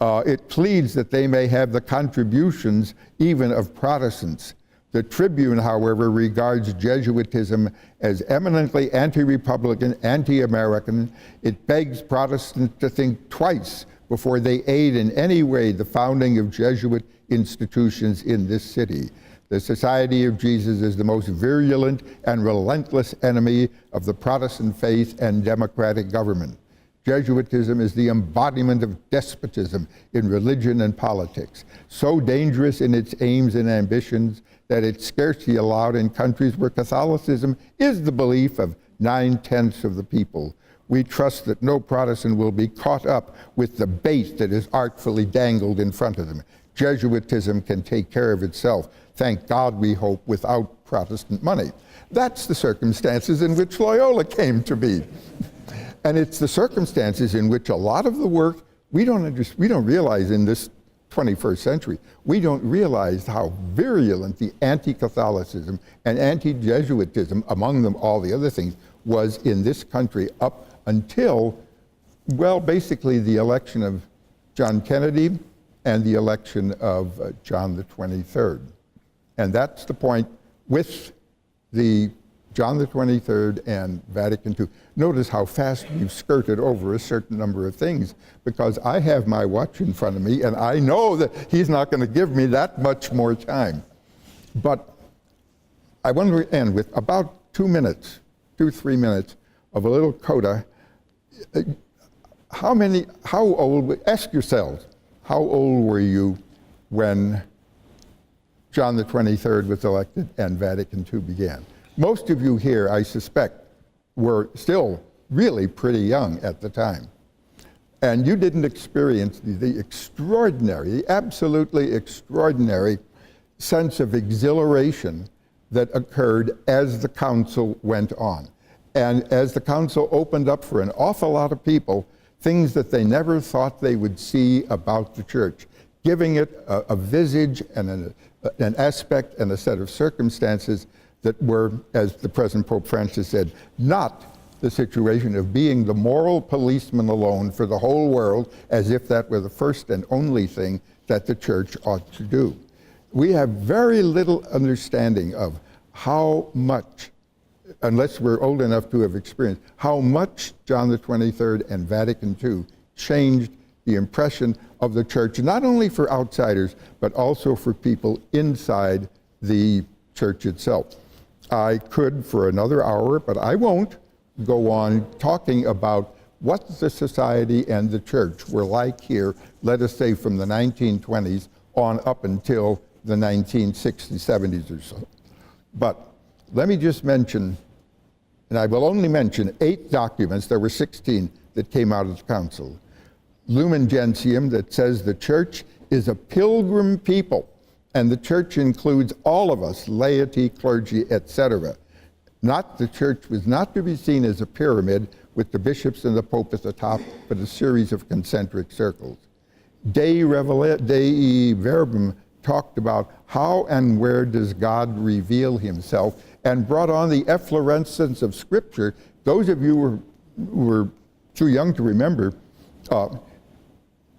[SPEAKER 2] It pleads that they may have the contributions even of Protestants. The Tribune, however, regards Jesuitism as eminently anti-Republican, anti-American. It begs Protestants to think twice before they aid in any way the founding of Jesuit institutions in this city. The Society of Jesus is the most virulent and relentless enemy of the Protestant faith and democratic government. Jesuitism is the embodiment of despotism in religion and politics, so dangerous in its aims and ambitions that it's scarcely allowed in countries where Catholicism is the belief of 9/10 of the people. We trust that no Protestant will be caught up with the bait that is artfully dangled in front of them. Jesuitism can take care of itself. Thank God, we hope, without Protestant money." That's the circumstances in which Loyola came to be. And it's the circumstances in which a lot of the work, we don't realize in this 21st century, we don't realize how virulent the anti-Catholicism and anti-Jesuitism, among them all the other things, was in this country up until, well, basically the election of John Kennedy and the election of John the 23rd. And that's the point with the John the 23rd and Vatican II. Notice how fast we've skirted over a certain number of things, because I have my watch in front of me and I know that he's not going to give me that much more time. But I want to end with about 2 minutes 2-3 minutes of a little coda. Ask yourselves, how old were you when John the 23rd was elected and Vatican II began? Most of you here, I suspect, were still really pretty young at the time. And you didn't experience the extraordinary, the absolutely extraordinary sense of exhilaration that occurred as the council went on. And as the council opened up for an awful lot of people things that they never thought they would see about the church, giving it a visage and an aspect and a set of circumstances that were, as the present Pope Francis said, not the situation of being the moral policeman alone for the whole world, as if that were the first and only thing that the church ought to do. We have very little understanding of how much, unless we're old enough to have experienced, how much John the 23rd and Vatican II changed the impression of the church, not only for outsiders, but also for people inside the church itself. I could for another hour, but I won't, go on talking about what the society and the church were like here, let us say from the 1920s on up until the 1960s, 70s or so. But let me just mention, and I will only mention 8 documents, there were 16 that came out of the council. Lumen Gentium, that says the church is a pilgrim people, and the church includes all of us, laity, clergy, etc. The church was not to be seen as a pyramid with the bishops and the pope at the top, but a series of concentric circles. Dei Verbum talked about how and where does God reveal himself, and brought on the efflorescence of Scripture. Those of you who were too young to remember,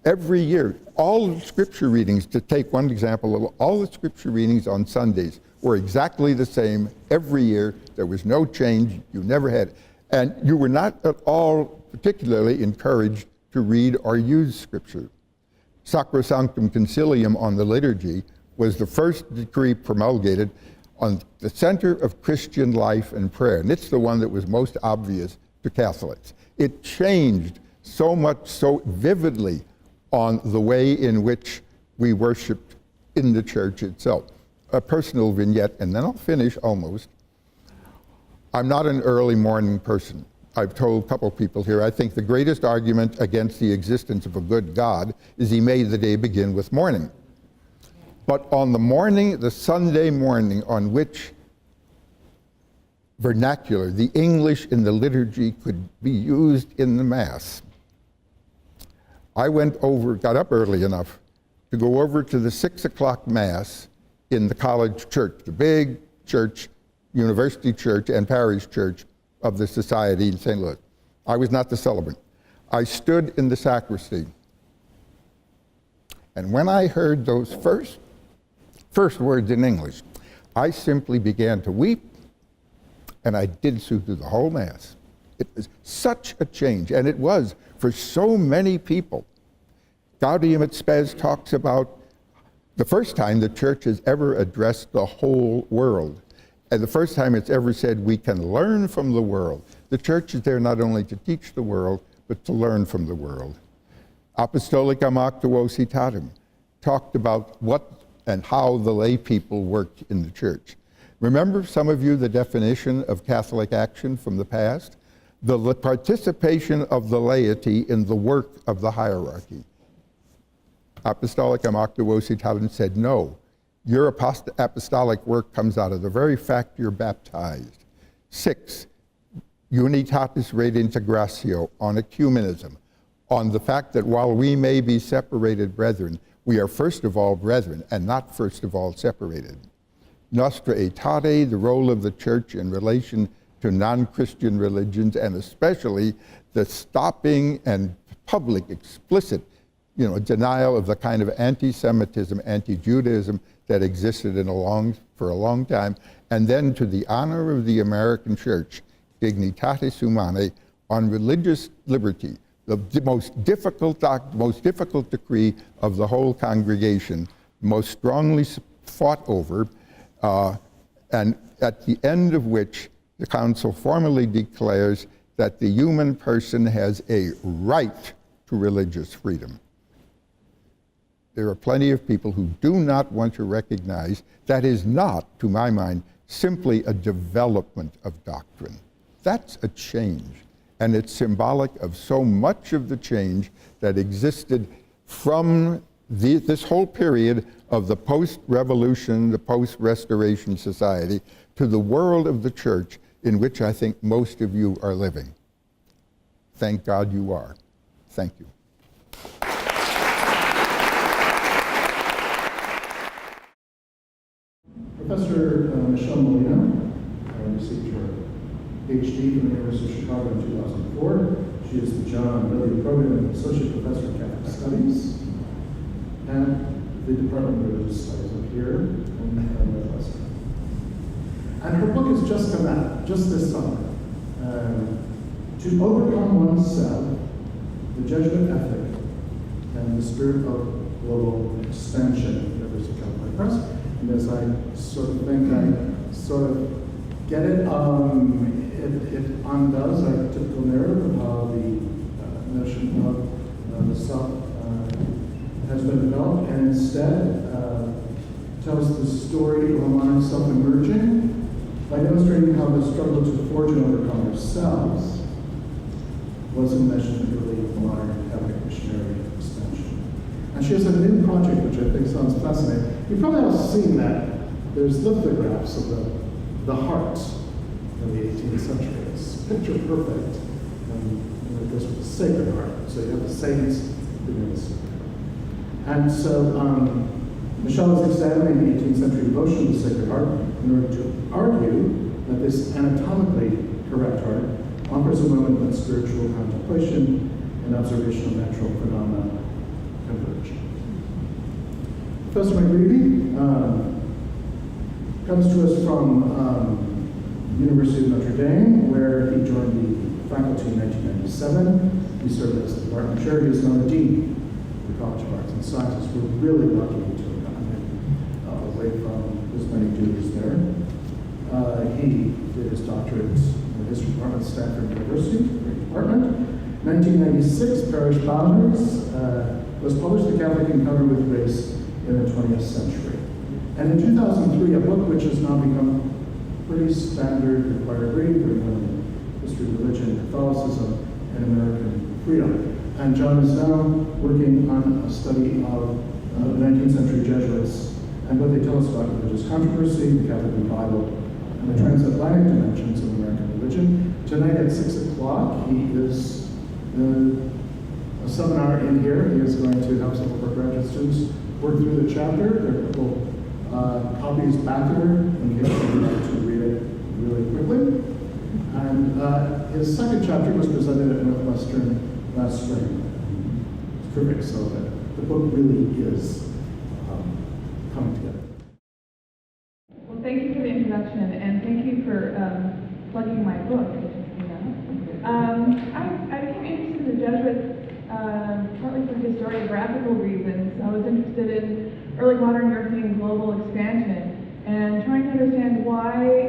[SPEAKER 2] every year, all the Scripture readings, to take one example, all the Scripture readings on Sundays were exactly the same every year. There was no change. You never had. And you were not at all particularly encouraged to read or use Scripture. Sacrosanctum Concilium on the liturgy was the first decree promulgated on the center of Christian life and prayer. And it's the one that was most obvious to Catholics. It changed so much, so vividly on the way in which we worshiped in the church itself. A personal vignette, and then I'll finish almost. I'm not an early morning person. I've told a couple people here, I think the greatest argument against the existence of a good God is he made the day begin with morning. But on the morning, the Sunday morning on which vernacular, the English in the liturgy could be used in the Mass, I got up early enough to go over to the 6 o'clock Mass in the college church, the big church, university church and parish church of the society in St. Louis. I was not the celebrant. I stood in the sacristy. And when I heard those first words in English, I simply began to weep, and I did so through the whole Mass. It was such a change, and it was for so many people. Gaudium et Spes talks about the first time the church has ever addressed the whole world, and the first time it's ever said we can learn from the world. The church is there not only to teach the world, but to learn from the world. Apostolicam Actuositatem talked about what and how the lay people worked in the church. Remember, some of you, the definition of Catholic action from the past? The participation of the laity in the work of the hierarchy. Apostolicam Actuositatem said, no, your apostolic work comes out of the very fact you're baptized. 6, Unitatis Redintegratio, on ecumenism, on the fact that while we may be separated brethren, we are first of all brethren and not first of all separated. Nostra Aetate, the role of the church in relation to non-Christian religions, and especially the stopping and public, explicit, denial of the kind of anti-Semitism, anti-Judaism that existed for a long time, and then to the honor of the American church, Dignitatis Humanae, on religious liberty, the most difficult decree of the whole congregation, most strongly fought over, and at the end of which the Council formally declares that the human person has a right to religious freedom. There are plenty of people who do not want to recognize that is not, to my mind, simply a development of doctrine. That's a change, and it's symbolic of so much of the change that existed from this whole period of the post-revolution, the post-restoration society, to the world of the church in which I think most of you are living. Thank God you are. Thank you.
[SPEAKER 4] Professor Michelle Molina received her PhD from the University of Chicago in 2004. She is the Joan Program Associate Professor of Catholic Studies at the Department of Religious Studies up here in Northwestern. And her book has just come out, just this summer. To Overcome Oneself, the Jesuit Ethic and the Spirit of Global Expansion, University of California Press. And as I sort of think I sort of get it, it undoes our typical narrative of how the notion of the self has been developed, and instead tells the story of a modern self emerging by demonstrating how the struggle to forge and overcome ourselves was enmeshed in the early modern Catholic missionary expansion. And she has a new project which I think sounds fascinating. You've probably all seen that. There's lithographs of the heart in the 18th century. It's picture perfect. And it goes with the Sacred Heart. So you have the saints in the Sacred Heart. And so Michelle is examining the 18th century devotion of the Sacred Heart in order to argue that this anatomically correct heart offers a moment when spiritual contemplation and observation of natural phenomena converge. Professor McGreevy comes to us from University of Notre Dame, where he joined the faculty in 1997. He served as the department chair. He is now the dean of the College of Arts and Sciences. We're really lucky to have gotten him away from his many duties there. He did his doctorate in the history department at Stanford University, great department. 1996, Parish Boundaries was published, The Catholic Encounter with Race in the 20th Century. And in 2003, a book which has now become pretty standard required reading for history of religion, Catholicism, and American freedom. And Joan is now working on a study of the 19th century Jesuits and what they tell us about religious controversy, the Catholic Bible, and the transatlantic dimensions of American religion. Tonight at 6 o'clock, he is a seminar in here. He is going to help some of our graduate students work through the chapter. There are a couple copies back there in case you would like to read it really quickly. And his second chapter was presented at Northwestern last spring. It's terrific, so that the book really is coming together.
[SPEAKER 5] Well, thank you for the introduction, and thank you for plugging my book. I became interested in the Jesuits partly for historiographical reasons. I was interested in early modern European global expansion and trying to understand why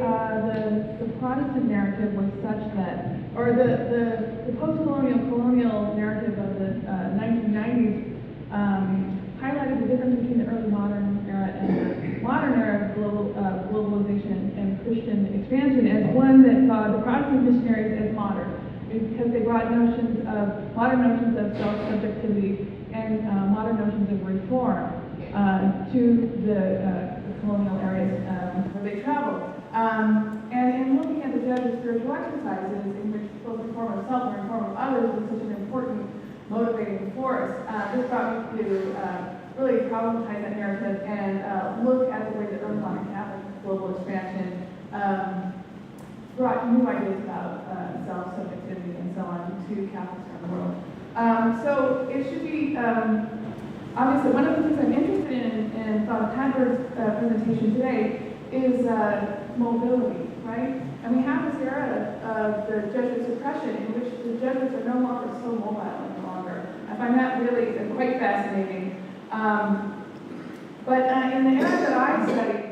[SPEAKER 5] the Protestant narrative was such that, or the post-colonial colonial narrative of the 1990s highlighted the difference between the early modern era and the modern era of globalization and Christian expansion as one that saw the Protestant missionaries as modern, because they brought modern notions of self-subjectivity and modern notions of reform to the colonial areas where they traveled. And in looking at the Jesuit spiritual exercises, in which both reform of self and reform of others was such an important motivating force, this brought me to really problematize that narrative and look at the way that early modern Catholic global expansion brought new ideas about self-subjectivity and so on to Catholics around the world. So it should be, obviously, one of the things I'm interested in and thought of Padberg's presentation today is mobility, right? And we have this era of the Jesuit suppression in which the Jesuits are no longer so mobile any longer. I find that really quite fascinating. But in the era that I studied,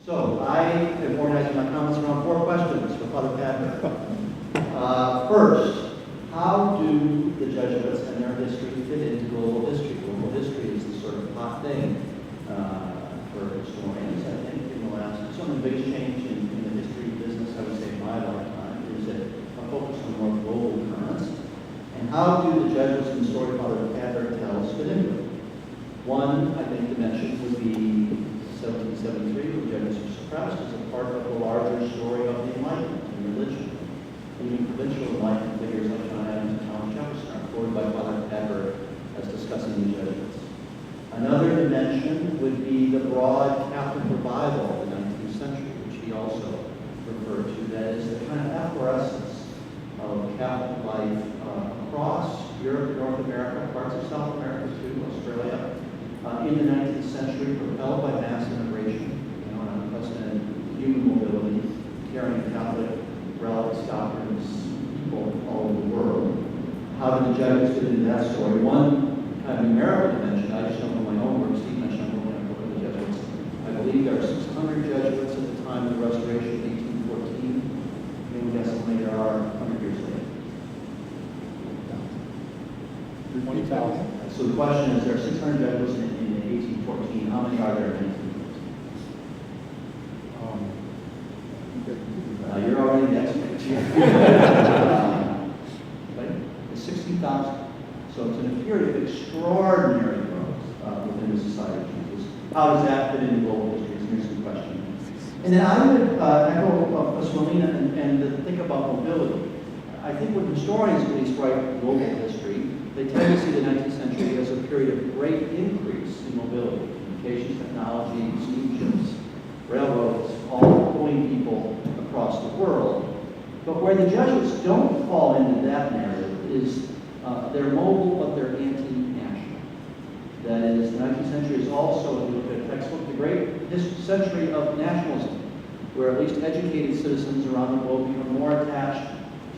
[SPEAKER 6] So I am organizing my comments around 4 questions for Father Padberg. First, how do the Jesuits and their history fit into global history? Global history is the sort of hot thing for historians. I think in the last, some of the biggest change in the history of business, I would say in my lifetime, is that a focus on more global currents. And how do the Jesuits and the story Father Padberg tells fit into it? One, I think, dimension would be 1773, when the Jesuits were suppressed, as a part of the larger story of the Enlightenment and religion. Even provincial Enlightenment figures like John Adams and Thomas Jefferson are quoted by Father Padberg as discussing the Jesuits. Another dimension would be the broad Catholic revival of the 19th century, which he also referred to. That is the kind of efflorescence of Catholic life across Europe, North America, parts of South America too, Australia, in the 19th century, propelled by mass immigration, and unprecedented human mobility, carrying Catholic relics, doctrines, people all over the world. How did the Jesuits fit into that story? One kind of numerical dimension, I just know from my own work, Steve mentioned I'm working on a book of the Jesuits. I believe there are 600 Jesuits at the time of the Restoration of 1814. Maybe guess how many there are 100 years later.
[SPEAKER 1] 20,000.
[SPEAKER 6] So the question is, there are 600 Jesuits in 1814. How many are there in 1814? You're already the expert. It's 60,000. So it's in a period of extraordinary growth within the Society of Jesus. How does that fit into global history? It's an interesting question. And then I would echo Prof. Molina and think about mobility. I think when historians at least write global history, they tend to see the 19th century as a period of great increase in mobility. Communications technology, steamships, railroads, all pulling people across the world. But where the Jesuits don't fall into that narrative is they're mobile, but they're anti-national. That is, the 19th century is also, if you look at a textbook, the great century of nationalism, where at least educated citizens around the globe become more attached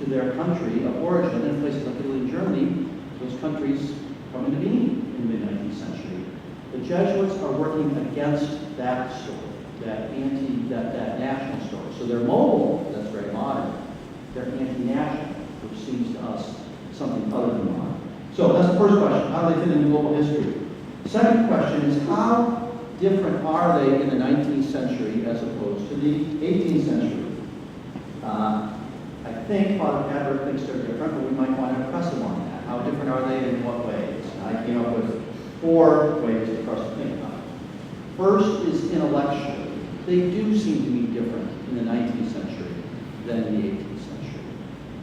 [SPEAKER 6] to their country of origin. In places like Italy and Germany, those countries come into being in the mid-19th century. The Jesuits are working against that story, that national story. So they're mobile, that's very modern. They're anti-national, which seems to us something other than modern. So that's the first question, how do they fit into global history? Second question is, how different are they in the 19th century as opposed to the 18th century? I think Father Padberg thinks they're different, but we might want to press him on that. How different are they and in what ways? I came up with 4 ways for us to think about it. First is intellectually. They do seem to be different in the 19th century than in the 18th century.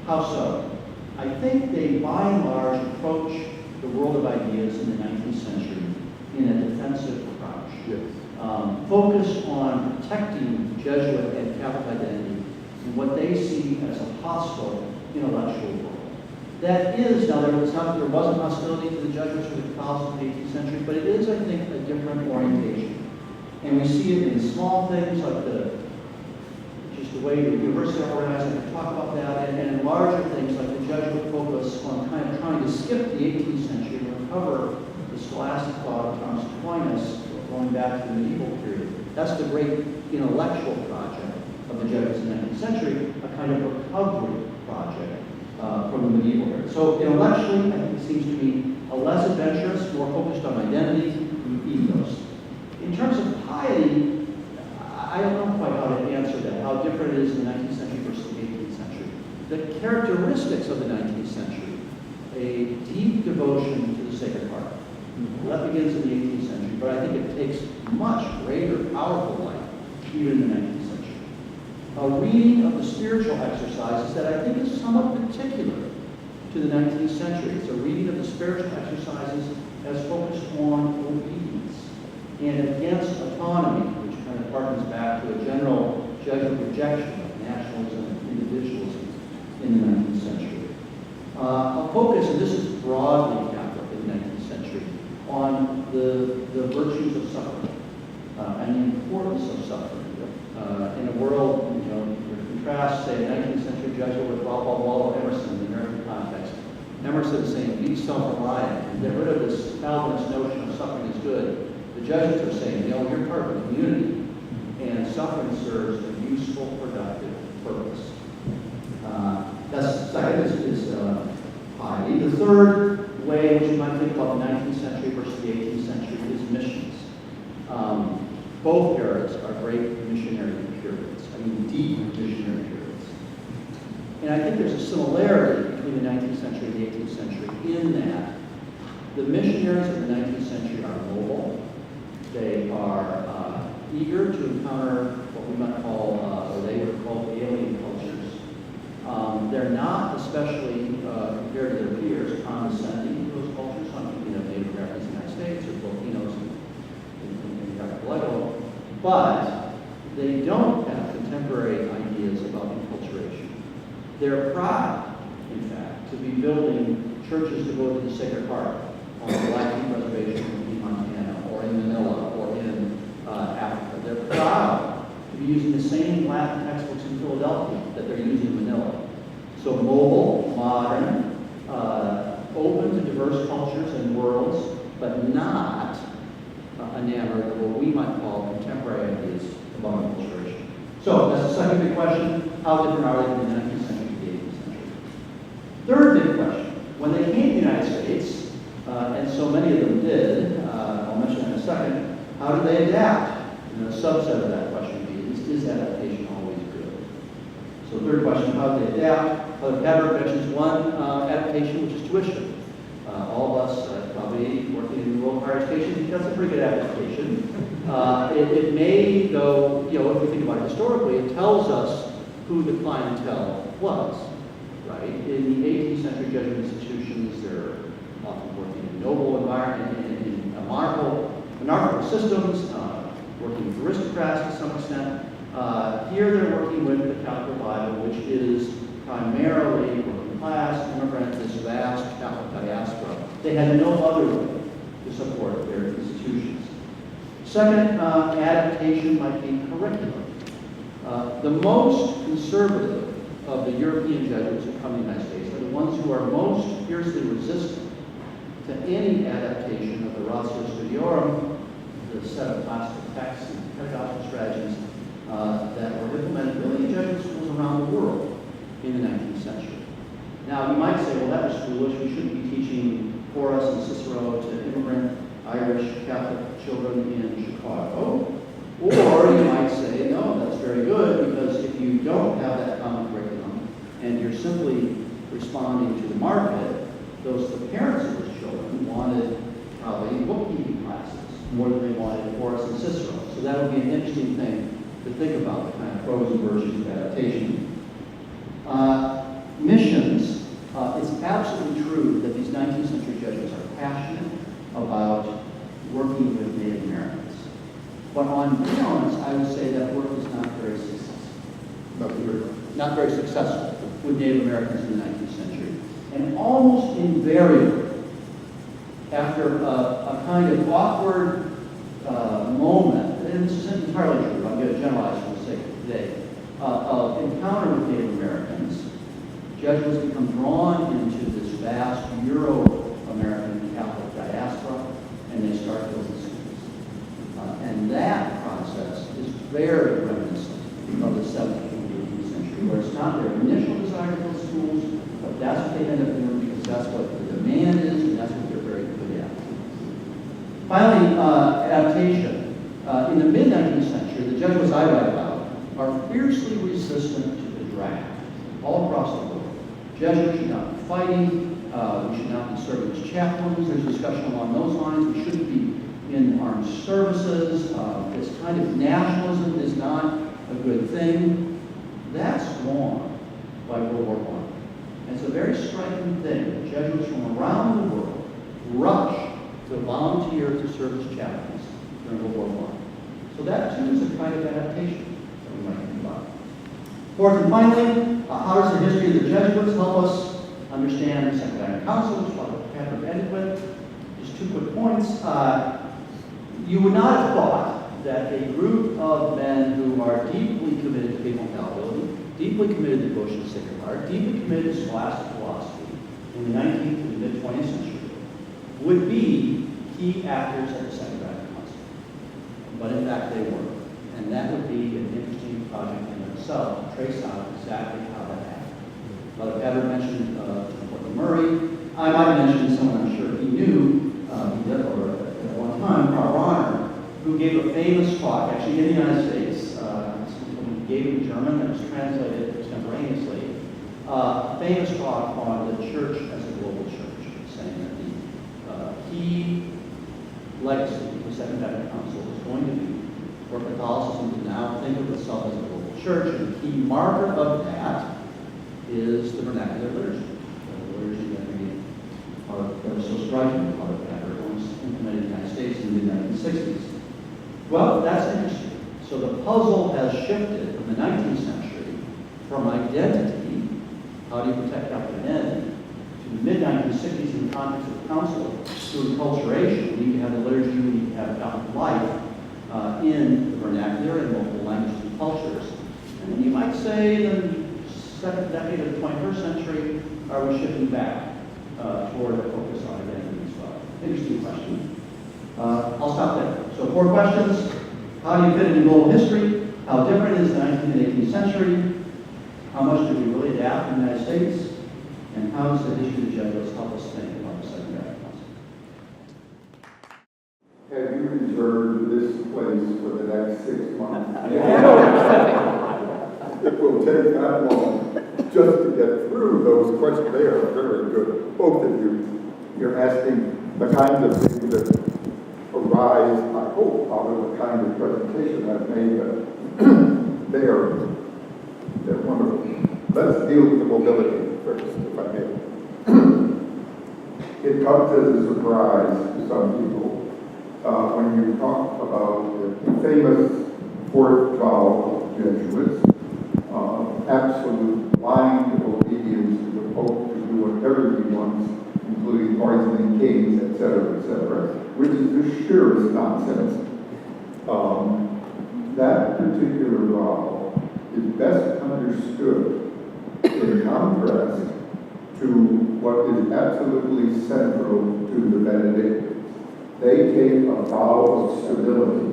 [SPEAKER 6] How so? I think they, by and large, approach the world of ideas in the 19th century in a defensive approach.
[SPEAKER 2] Yes.
[SPEAKER 6] Focused on protecting Jesuit and Catholic identity in what they see as a hostile intellectual world. That is, now there wasn't hostility to the Jesuits or the Catholics in the 18th century, but it is, I think, a different orientation. And we see it in small things like just the way the university organized, and talk about that, and in larger things like the Jesuit focus on kind of trying to skip the 18th century and recover the scholastic thought of Thomas Aquinas going back to the medieval period. That's the great intellectual project of the Jesuits in the 19th century, a kind of recovery project from the medieval period. So intellectually, I think it seems to me a less adventurous, more focused on identity and ethos. In terms of piety, I don't know quite how to answer that, how different it is in the 19th century versus the 18th century. The characteristics of the 19th century, a deep devotion to the Sacred Heart. That begins in the 18th century, but I think it takes much greater, powerful life, even in the 19th century. A reading of the spiritual exercises that I think is somewhat particular to the 19th century. It's a reading of the spiritual exercises as focused on obedience and against autonomy, which kind of harkens back to a general Jesuit rejection of nationalism and individualism in the 19th century. A focus, and this is broadly Catholic in the 19th century, on the virtues of suffering and the importance of suffering in a world, contrast, say, 19th century Jesuit with Waldo Emerson in the American context. Emerson is saying, be self-reliant and get rid of this Calvinist notion of suffering is good. The Jesuits are saying, you're part of a community, and suffering serves a useful, productive purpose. That's second is piety. The third way, which you might think about the 19th century versus the 18th century, is missions. Both eras are great missionary periods. I mean, deep missionary periods. And I think there's a similarity between the 19th century and the 18th century in that the missionaries of the 19th century are mobile. They are eager to encounter what we might call, or they would call alien cultures. They're not, especially compared to their peers, condescending to those cultures. I'm thinking of Native Americans in the United States or Filipinos in Loyola. But they don't have contemporary ideas about enculturation. They're proud, in fact, to be building churches devoted to the Sacred Heart on the Blackfeet Reservation in Montana, or in Manila, or in Africa. They're proud to be using the same Latin textbooks in Philadelphia that they're using in Manila. So mobile, modern, open to diverse cultures and worlds, but not enamored of what we might call contemporary ideas about enculturation. So that's the second big question. How different are they from the 19th century to the 18th century? Third big question. When they came to the United States, and so many of them did, I'll mention that in a second, how did they adapt? And a subset of that question is adaptation always good? So third question, how did they adapt? Padberg mentions one adaptation, which is tuition. All of us probably working in the world of higher education think that's a pretty good adaptation. It may, though, if we think about it historically, it tells us who the clientele was, right? In the 18th century Jesuit institutions, they're often working in noble environment, in monarchical systems, working with aristocrats to some extent. Here they're working with the Catholic Bible, which is primarily working class, immigrant, this vast Catholic diaspora. They had no other way to support their institutions. Second adaptation might be curriculum. The most conservative of the European Jesuits who come to the United States are the ones who are most fiercely resistant to any adaptation of the Ratio Studiorum, the set of classical texts and pedagogical strategies that were implemented really in Jesuit schools around the world in the 19th century. Now, you might say, well, that was foolish. We shouldn't be teaching Horace and Cicero to immigrant Irish Catholic children in Chicago. Or you might say, no, that's very good, because if you don't have that common curriculum and you're simply responding to the market, the parents of those children wanted probably bookkeeping classes more than they wanted Horace and Cicero. So that would be an interesting thing to think about, the kind of pros and virtues of adaptation. Missions, it's absolutely true that these 19th century Jesuits are passionate about working with Native Americans. But on balance, I would say that work is not very successful. Not very successful with Native Americans in the 19th century. And almost invariably, after a kind of awkward moment, and this isn't entirely true, I'm going to generalize for the sake of today, of encounter with Native Americans, Jesuits become drawn into this vast Euro-American Catholic diaspora, and they start building schools. And that process is very reminiscent of the 17th and 18th century, where it's not their initial desire to build schools, but that's what they end up doing because that's what the demand is, and that's what they're very good at. Finally, adaptation. In the mid-19th century, the Jesuits I write about are fiercely resistant to the draft all across the world. Jesuits should not be fighting, we should not be serving as chaplains. There's discussion along those lines. We shouldn't be in armed services. This kind of nationalism is not a good thing. That's gone by World War I. And it's a very striking thing that Jesuits from around the world rush to volunteer to serve as chaplains during World War I. So that too is a kind of adaptation that we might think about. Fourth and finally, how does the history of the Jesuits help us understand the Second Vatican Council, which Padberg ended with? Just two quick points. You would not have thought that a group of men who are deeply committed to papal infallibility, deeply committed to devotion to the Sacred Heart, deeply committed to scholastic philosophy in the 19th and mid-20th century would be key actors at the Second Vatican Council. But in fact, they were. And that would be an interesting project in itself, to trace out exactly how that happened. Brother Padberg mentioned Fort Murray. I might have mentioned someone I'm sure he knew, he did, or at one time, Prof, who gave a famous talk, actually in the United States. He gave it in German and it was translated extemporaneously. Famous talk on the church as a global church, saying that the key legacy of the Second Vatican Council is going to be for Catholicism to now think of itself as a global church, and the key marker of that is the vernacular liturgy. The liturgy that was so striking about it that was implemented in the United States in the mid-1960s. Well, that's interesting. So the puzzle has shifted from the 19th century from identity, how do you protect capital identity, to the mid-1960s in the context of the council, to enculturation. We need to have the liturgy, we need to have Catholic life in the vernacular and multiple languages and cultures. And then you might say in the second decade of the 21st century, are we shifting back toward a focus on identity as well? Interesting question. I'll stop there. So 4 questions. How do you fit in global history? How different is the 19th and 18th century? How much do we really adapt in the United States? And how does the history of the Jesuits help us think about the Second Vatican Council?
[SPEAKER 2] Have you reserved this place for the next 6 months? It will take that long just to get through those questions. They are very good, both of you. You're asking the kinds of things that arise, I hope, out of the kind of presentation I've made, but they're wonderful. Let's deal with the mobility first, if I may. It comes as a surprise to some people when you talk about the famous fourth vow of Jesuits, absolute blind obedience to the Pope to do whatever he wants, including poisoning kings, etc., which is the sheerest nonsense. That particular vow is best understood in contrast to what is absolutely central to the Benedictines. They take a vow of stability,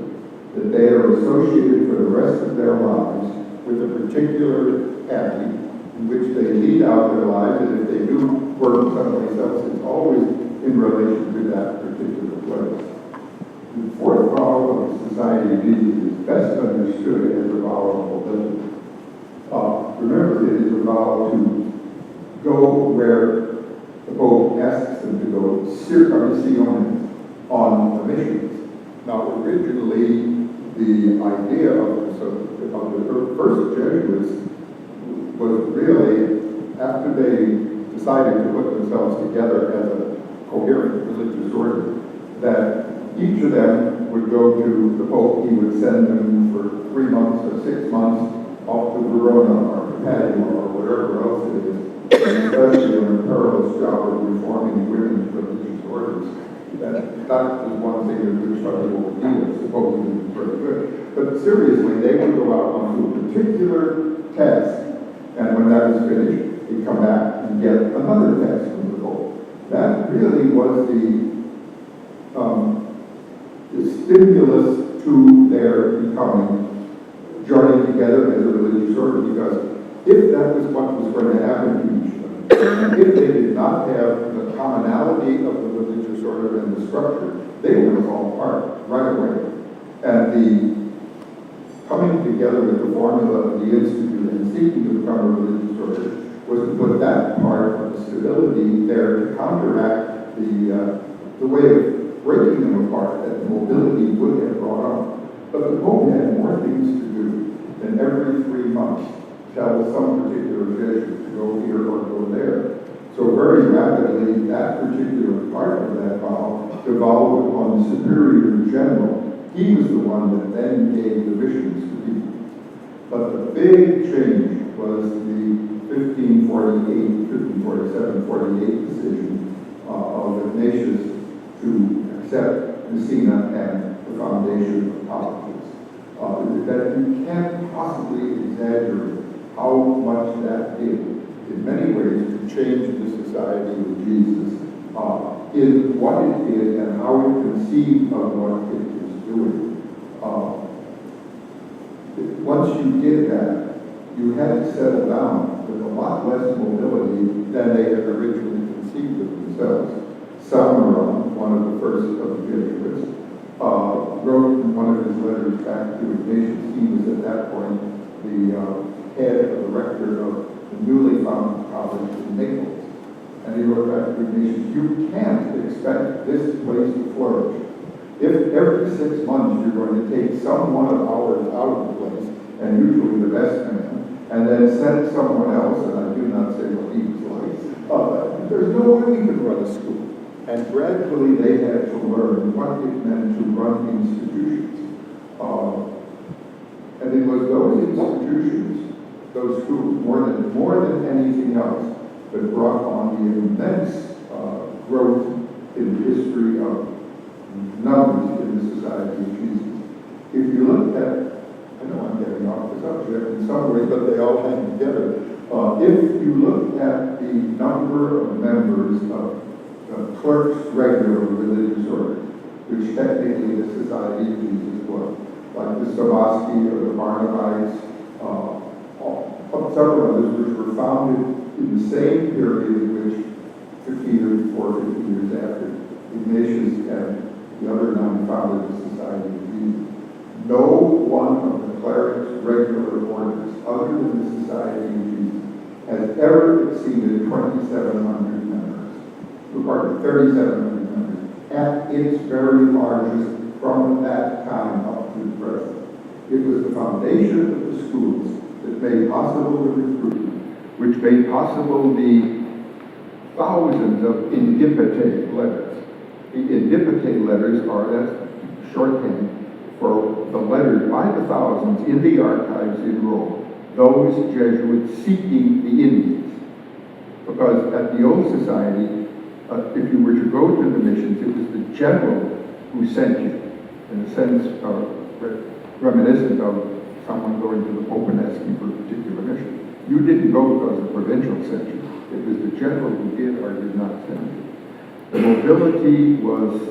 [SPEAKER 2] that they are associated for the rest of their lives with a particular abbey in which they lead out their lives, and if they do work someplace else, it's always in relation to that particular place. The fourth vow of the Society of Jesus is best understood as a vow of mobility. Remember, it is a vow to go where the Pope asks them to go, on the missions. Now, originally, the idea of the first Jesuits was really, after they decided to put themselves together as a coherent religious order, that each of them would go to the Pope. He would send them for 3 months or 6 months off to Verona or Padberg or whatever else it is, especially in a perilous job of reforming women's religious orders. That was one thing that which some people supposedly was very good. But seriously, they would go out onto a particular task, and when that was finished, they'd come back and get another task from the Pope. That really was the stimulus to their becoming, joining together as a religious order, because if that was what was going to happen to each of them, if they did not have the commonality of the religious order and the structure, they would have fallen apart right away. And the coming together with the formula of the Institute and seeking to become a religious order was to put that part of the stability there to counteract the way of breaking them apart that mobility would have brought on. But the Pope had more things to do than every 3 months tell some particular Jesuit to go here or go there. So very rapidly, that particular part of that vow devolved upon the Superior General. He was the one that then gave the missions to people. But the big change was the 1547-48 decision of Ignatius to accept Messina and the foundation of politics. That you can't possibly exaggerate how much that did, in many ways, to change the Society of Jesus in what it did and how it conceived of what it was doing. once you did that, you had to settle down with a lot less mobility than they had originally conceived of themselves. Salmeron, one of the first of the Jesuits, wrote in one of his letters back to Ignatius. He was at that point the head of the rector of the newly founded college in Naples. And he wrote back to Ignatius, you can't expect this place to flourish if every 6 months you're going to take some one of ours out of the place, and usually the best man, and then send someone else, and I do not say what he was like. There's no way we could run a school. And gradually they had to learn what it meant to run institutions. And it was those institutions, those schools, more than anything else, that brought on the immense growth in the history of numbers in the Society of Jesus. If you look at, I know I'm getting off the subject in some ways, but they all hang together. If you look at the number of members of clerks regular religious order, which technically the Society of Jesus was, like the Bosco or the Barnabites, several others which were founded in the same period in which 50 years after Ignatius and the other nun founded the Society of Jesus. No one of the clerics' regular orders, other than the Society of Jesus, has ever exceeded 2,700 members. Pardon, 3,700 members at its very largest from that time up to the present. It was the foundation of the schools that made possible the recruitment, which made possible the thousands of indipate letters. The indipate letters are that shorthand for the letters by the thousands in the archives in Rome, those Jesuits seeking the Indians. Because at the old society, if you were to go to the missions, it was the general who sent you, in a sense reminiscent of someone going to the Pope and asking for a particular mission. You didn't go because the provincial sent you. It was the general who did or did not send you. The mobility was,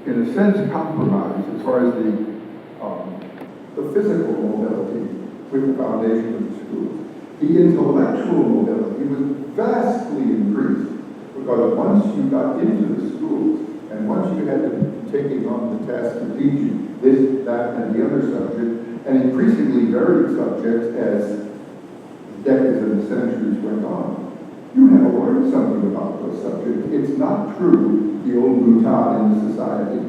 [SPEAKER 2] in a sense, compromised as far as the physical mobility with the foundation of the schools. The intellectual mobility was vastly increased because once you got into the schools and once you had to be taking on the task of teaching this, that, and the other subject, and increasingly varied subjects as decades and centuries went on, you had to learn something about those subjects. It's not true, the old boutade in the society.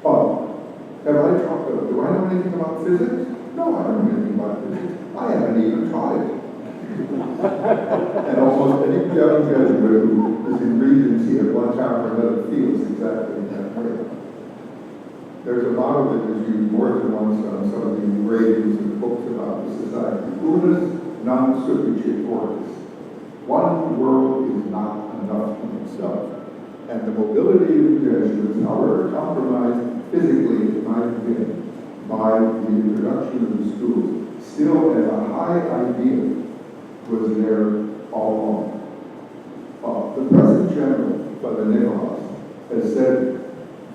[SPEAKER 2] Do I know anything about physics? No, I don't know anything about physics. I haven't even taught it. And almost any young Jesuit who is in Regency at one time or another feels exactly that way. There's a model that was used more than once on some of the engravings and books about the society. Unus non sufficit orbis. One world is not enough in itself. And the mobility of the Jesuits, however compromised physically it might have been by the introduction of the schools, still as a high idea was there all along. The present general, Father Nicholas, has said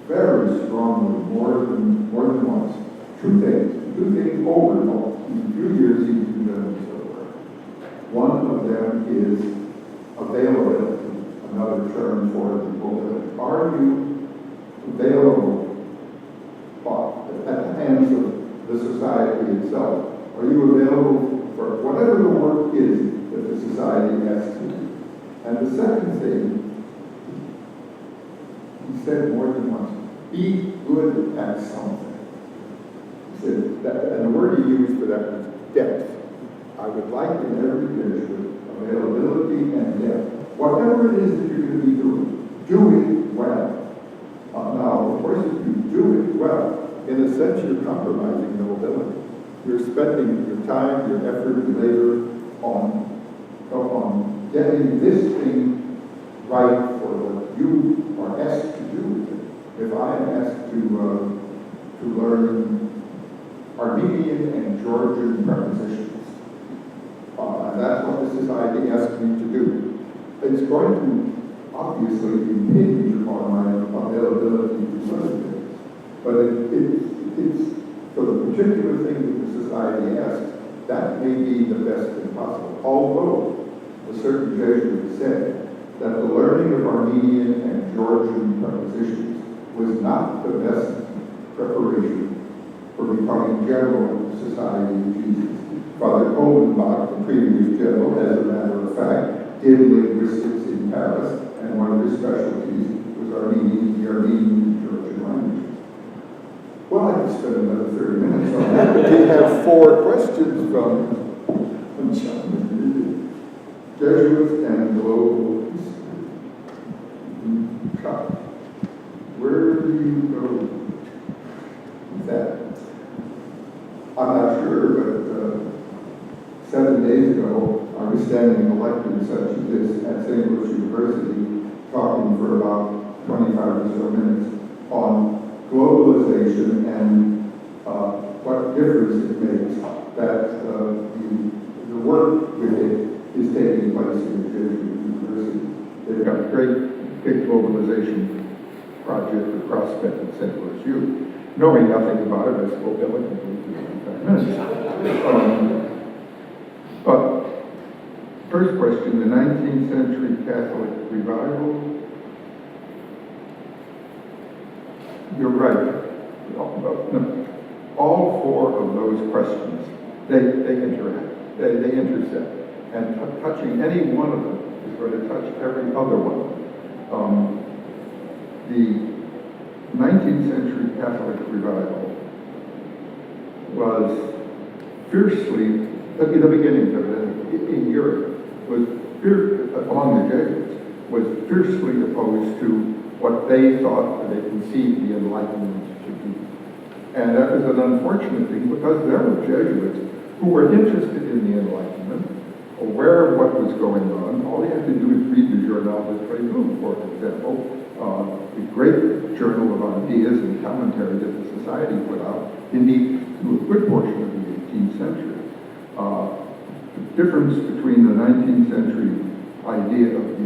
[SPEAKER 2] very strongly, more than once, two things over in a few years he's been doing so far. One of them is availability, another term for the mobility. Are you available at the hands of the society itself? Are you available for whatever the work is that the society asks you to do? And the second thing, he said more than once, be good at something. He said that, and the word he used for that was depth. I would like in every Jesuit availability and depth. Whatever it is that you're going to be doing, do it well. Now, of course, if you do it well, in a sense, you're compromising the mobility. You're spending your time, your effort, your labor on getting this thing right for what you are asked to do with it. If I am asked to learn Armenian and Georgian prepositions, and that's what the society asks me to do, it's going to obviously impinge upon my availability to learn things. But it's So the particular thing that the society asks, that may be the best thing possible. Although a certain Jesuit said that the learning of Armenian and Georgian prepositions was not the best preparation for becoming general in the Society of Jesus. Father Kohlenbach, the previous general, as a matter of fact, did linguistics in Paris, and one of his specialties was the Armenian and Georgian languages. Well, I could spend another 30 minutes on that. We have 4 questions from John. Jesuits and global peace. Where do you go with that? I'm not sure, but 7 days ago, I was standing in a lecture such as this at St. Louis University, talking for about 25 or so minutes on globalization and what difference it makes that the work with it is taking place in the Jesuit University. They've got a great big globalization project across St. Louis U. Knowing nothing about it, I spoke eloquently for 25 minutes. But first question, the 19th century Catholic revival. You're right. All 4 of those questions, they interact, they intersect. And touching any one of them is going to touch every other one. The 19th century Catholic revival was fiercely, at the beginning of it, in Europe, was among the Jesuits, was fiercely opposed to what they thought or they conceived the Enlightenment to be. And that was an unfortunate thing because there were Jesuits who were interested in the Enlightenment, aware of what was going on. All you have to do is read the Journal de Trésor, for example, the great journal of ideas and commentary that the Society put out in to a good portion of the 18th century. The difference between the 19th century idea of the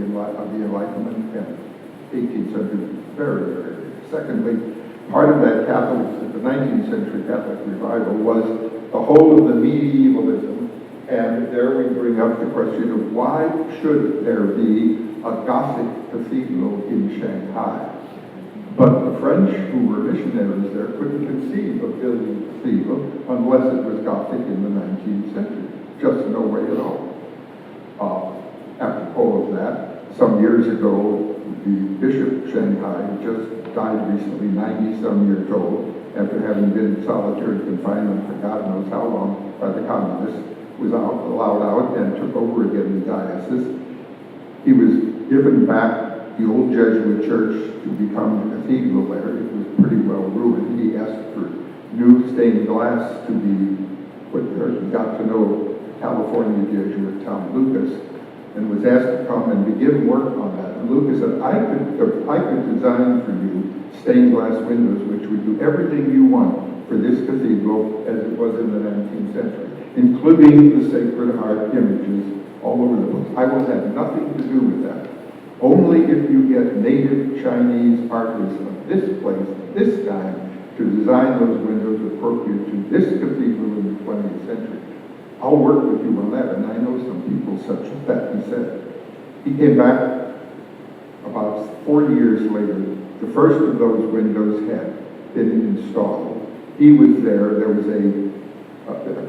[SPEAKER 2] Enlightenment and 18th century is very, very big. Secondly, part of that the 19th century Catholic revival was the whole of the medievalism. And there we bring up the question of why should there be a Gothic cathedral in Shanghai? But the French, who were missionaries there, couldn't conceive of building a cathedral unless it was Gothic in the 19th century. Just no way at all. Apropos of that, some years ago, the Bishop of Shanghai just died recently, 90-some years old, after having been in solitary confinement for God knows how long by the communists. Was allowed out and took over again the diocese. He was given back the old Jesuit church to become a cathedral there. It was pretty well ruined. He asked for new stained glass to be put there. He got to know California Jesuit Tom Lucas and was asked to come and begin work on that. And Lucas said, I could design for you stained glass windows which would do everything you want for this cathedral as it was in the 19th century. Including the Sacred Heart images all over the place. I will have nothing to do with that. Only if you get native Chinese artists of this place, this time, to design those windows appropriate to this cathedral in the 20th century. I'll work with you on that, and I know some people such as that, he said. He came back about 4 years later. The first of those windows had been installed. He was there. There was a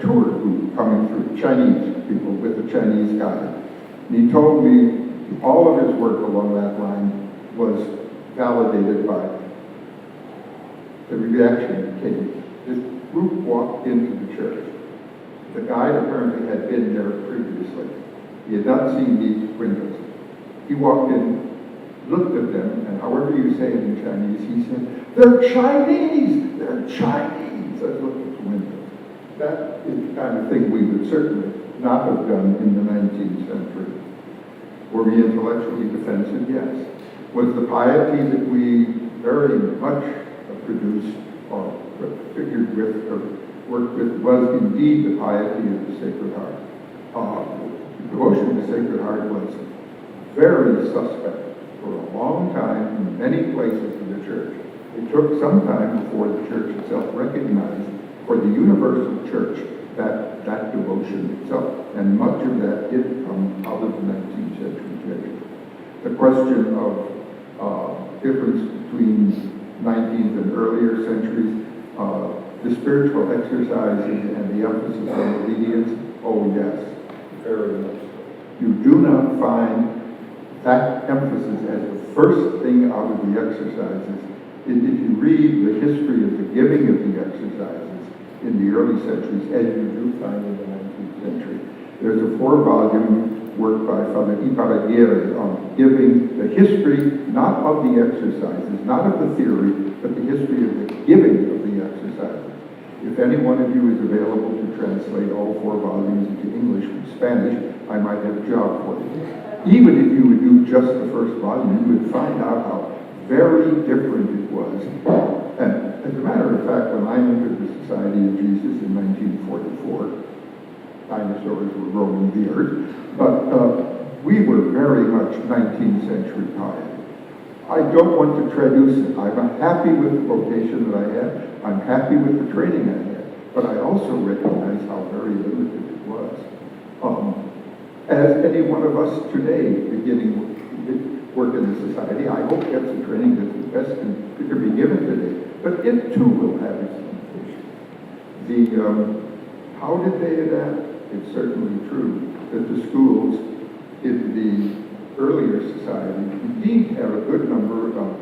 [SPEAKER 2] tour group coming through, Chinese people with a Chinese guide. And he told me all of his work along that line was validated by the reaction that came. This group walked into the church. The guide apparently had been there previously. He had not seen these windows. He walked in, looked at them, and however you say it in Chinese, he said, "They're Chinese! They're Chinese!" I looked at the windows. That is the kind of thing we would certainly not have done in the 19th century. Were we intellectually defensive? Yes. Was the piety that we very much produced or figured with or worked with was indeed the piety of the Sacred Heart? Devotion to the Sacred Heart was very suspect for a long time in many places in the church. It took some time before the church itself recognized for the universal church, that devotion itself. And much of that did come out of the 19th century Jesuits. The question of difference between 19th and earlier centuries, the spiritual exercises and the emphasis on obedience, oh yes, very much so. You do not find that emphasis as the first thing out of the exercises. If you read the history of the giving of the exercises in the early centuries, as you do find in the 19th century, there's a 4-volume work by Father Iparraguirre on giving, the history not of the exercises, not of the theory, but the history of the giving of the exercises. If any one of you is available to translate all 4 volumes into English from Spanish, I might have a job for you. Even if you would do just the first volume, you would find out how very different it was. And as a matter of fact, when I entered the Society of Jesus in 1944, dinosaurs were roaming the earth, but we were very much 19th century piety. I don't want to traduce it. I'm happy with the vocation that I had. I'm happy with the training I had. But I also recognize how very limited it was. As any one of us today beginning work in the society, I hope gets the training that's the best can be given today. But it too will have its limitations. How did they adapt? It's certainly true that the schools in the earlier society indeed had a good number of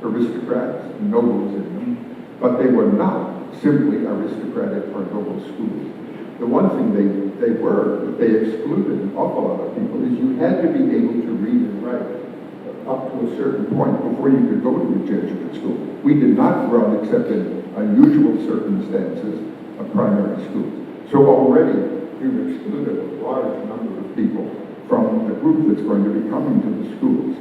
[SPEAKER 2] aristocrats and nobles in them, but they were not simply aristocratic or noble schools. The one thing they were, that they excluded an awful lot of people, is you had to be able to read and write up to a certain point before you could go to a Jesuit school. We did not run, except in unusual circumstances, a primary school. So already you've excluded a large number of people from the group that's going to be coming to the schools.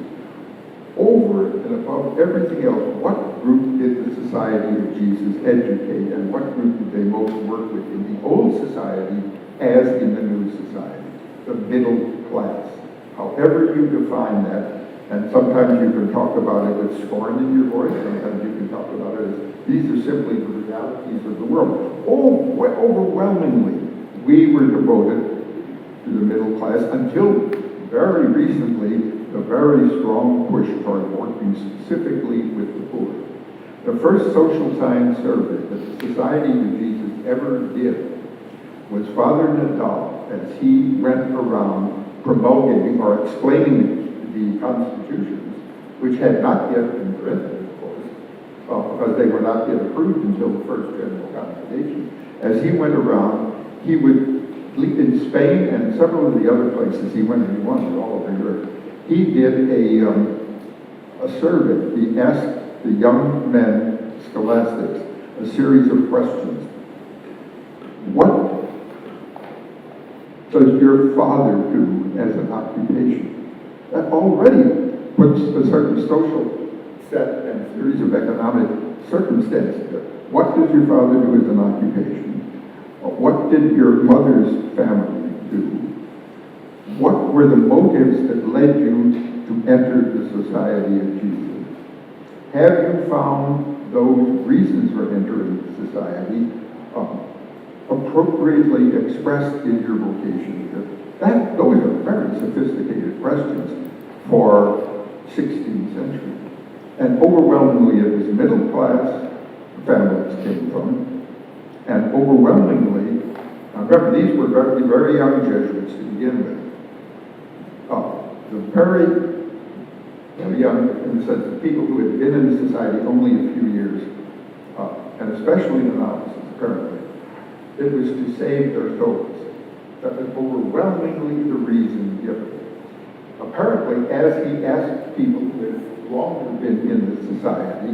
[SPEAKER 2] Over and above everything else, what group did the Society of Jesus educate, and what group did they most work with in the old society as in the new society? The middle class. However you define that, and sometimes you can talk about it with scorn in your voice, sometimes you can talk about it as these are simply the realities of the world. Overwhelmingly, we were devoted to the middle class until very recently, a very strong push toward working specifically with the poor. The first social science survey that the Society of Jesus ever did was Father Nadal, as he went around promulgating or explaining the constitutions, which had not yet been printed, of course, because they were not yet approved until the first general congregation. As he went around, he would, in Spain and several of the other places he went, and he wandered all over Europe, he did a survey. He asked the young men, scholastics, a series of questions. What does your father do as an occupation? That already puts a certain social set and series of economic circumstances. What does your father do as an occupation? What did your mother's family do? What were the motives that led you to enter the Society of Jesus? Have you found those reasons for entering the society appropriately expressed in your vocation? Those are very sophisticated questions for 16th century. And overwhelmingly it was middle class families came from. And overwhelmingly, remember these were very, very young Jesuits to begin with. The very young, in the sense of people who had been in the society only a few years, and especially the novices, apparently. It was to save their souls. That was overwhelmingly the reason given. Apparently, as he asked people who had longer been in the society,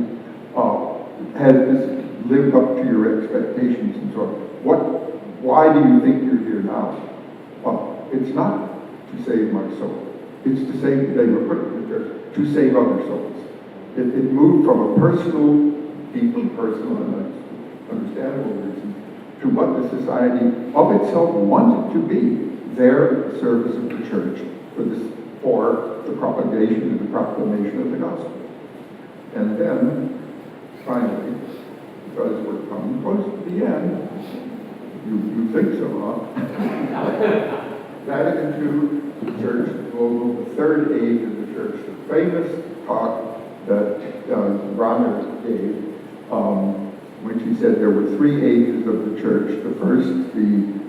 [SPEAKER 2] has this lived up to your expectations and so on? Why do you think you're here now? It's not to save my soul. It's to save, they were put in the church, to save other souls. It moved from a personal, deeply personal and understandable reason to what the society of itself wanted to be, there at the service of the church for the propagation and the proclamation of the gospel. And then, finally, because we're coming close to the end. You think so, huh? Vatican II, the Church Global, the third age of the Church, the famous talk that Bronner gave, which he said there were three ages of the Church. The first,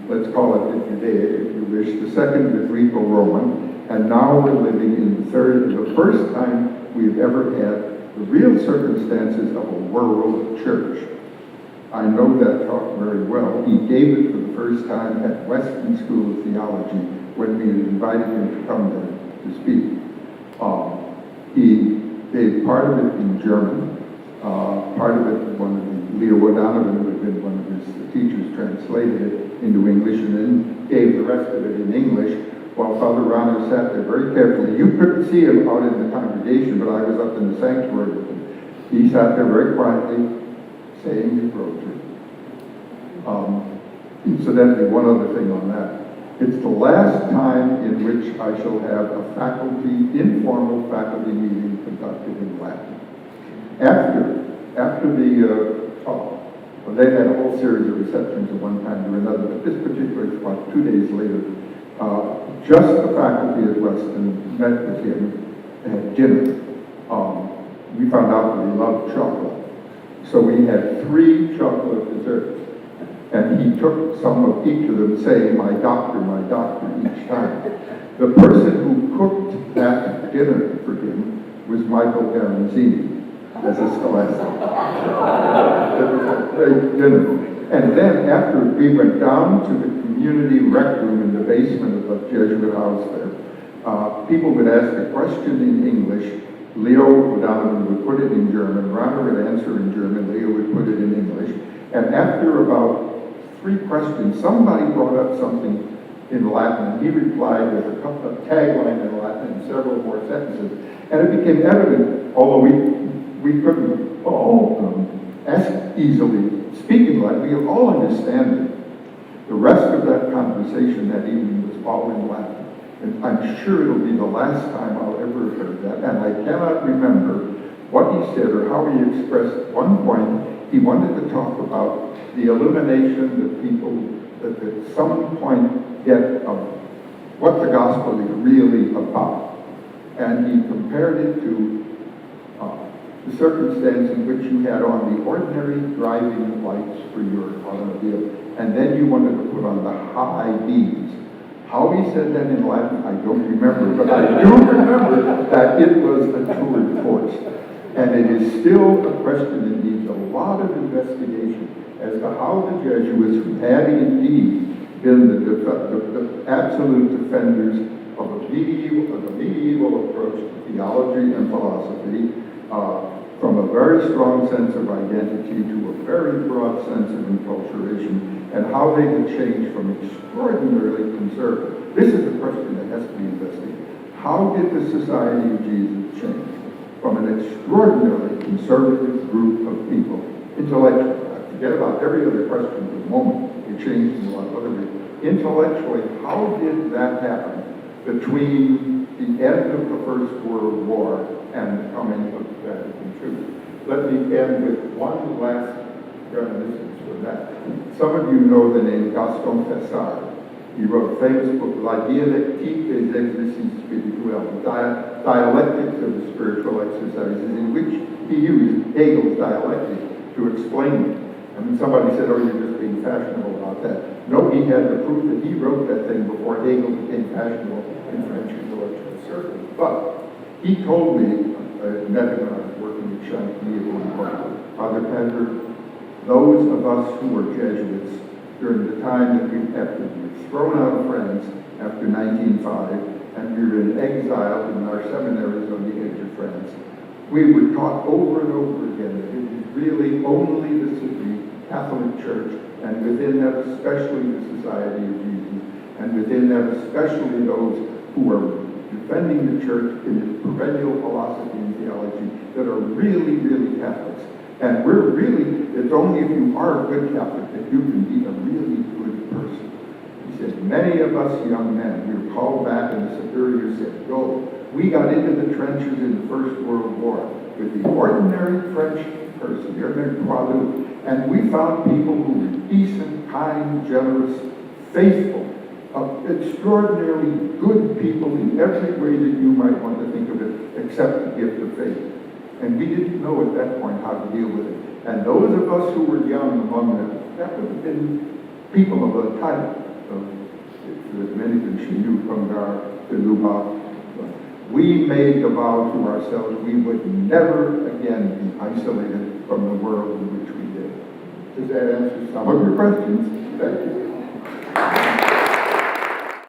[SPEAKER 2] let's call it the Judaic, if you wish. The second, the Greco-Roman. And now we're living in the third, the first time we've ever had the real circumstances of a world church. I know that talk very well. He gave it for the first time at Weston School of Theology when we had invited him to come there to speak. He gave part of it in German, part of it, one of the, Leo O'Donovan, who had been one of his teachers, translated it into English, and then gave the rest of it in English, while Father Rana sat there very carefully. You couldn't see him out in the congregation, but I was up in the sanctuary with him. He sat there very quietly, saying his rosary. Incidentally, one other thing on that. It's the last time in which I shall have a informal faculty meeting conducted in Latin. After the talk, well, they had a whole series of receptions at one time or another, but this particular spot, 2 days later, just the faculty at Weston met with him and had dinner. We found out that he loved chocolate. So we had 3 chocolate desserts. And he took some of each of them, saying, my doctor, each time. The person who cooked that dinner for him was Michael Aranzini, as a scholastic. It was a great dinner. And then after we went down to the community rec room in the basement of the Jesuit house there, people would ask a question in English. Leo O'Donovan would put it in German. Rana would answer in German. Leo would put it in English. And after about 3 questions, somebody brought up something in Latin, and he replied with a couple of tagline in Latin and several more sentences. And it became evident, although we couldn't all ask easily speak in Latin, we could all understand it. The rest of that conversation that evening was all in Latin. And I'm sure it'll be the last time I'll ever have heard that. And I cannot remember what he said or how he expressed. At one point, he wanted to talk about the illumination that people that at some point get of what the gospel is really about. And he compared it to the circumstance in which you had on the ordinary driving lights for your automobile, and then you wanted to put on the high beams. How he said that in Latin, I don't remember, but I do remember that it was a tour de force. And it is still a question that needs a lot of investigation as to how the Jesuits, who had indeed been the absolute defenders of the medieval approach to theology and philosophy, from a very strong sense of identity to a very broad sense of enculturation, and how they had changed from extraordinarily conservative. This is a question that has to be investigated. How did the Society of Jesus change from an extraordinarily conservative group of people, intellectually? Forget about every other question for the moment. It changed in a lot of other ways. Intellectually, how did that happen between the end of the First World War and the coming of Vatican II? Let me end with one last reminiscence for that. Some of you know the name Gaston Fessard. He wrote a famous book, La dialectique des exercices spirituels, dialectics of the spiritual exercises, in which he used Hegel's dialectic to explain it. And somebody said, oh, you're just being fashionable about that. No, he had the proof that he wrote that thing before Hegel became fashionable in French intellectual circles. But he told me, I met him when I was working at Chantilly at one point, Father Padberg, those of us who were Jesuits during the time that we were thrown out of France after 1905, and we were in exile in our seminaries on the edge of France, we were taught over and over again that it is really only the Catholic Church, and within that especially the Society of Jesus, and within that especially those who are defending the Church in its perennial philosophy and theology, that are really, really Catholics. And we're really, it's only if you are a good Catholic that you can be a really good person. He said, many of us young men, we were called back and the superior said, go. We got into the trenches in the First World War with the ordinary French person, the ordinary poilu, And we found people who were decent, kind, generous, faithful, extraordinarily good people in every way that you might want to think of it, except the gift of faith. And we didn't know at that point how to deal with it. And those of us who were young among them, that would have been people of a type of, that many of she knew from Gar to Luba. We made the vow to ourselves we would never again be isolated from the world in which we live. Does that answer some of your questions? Thank you.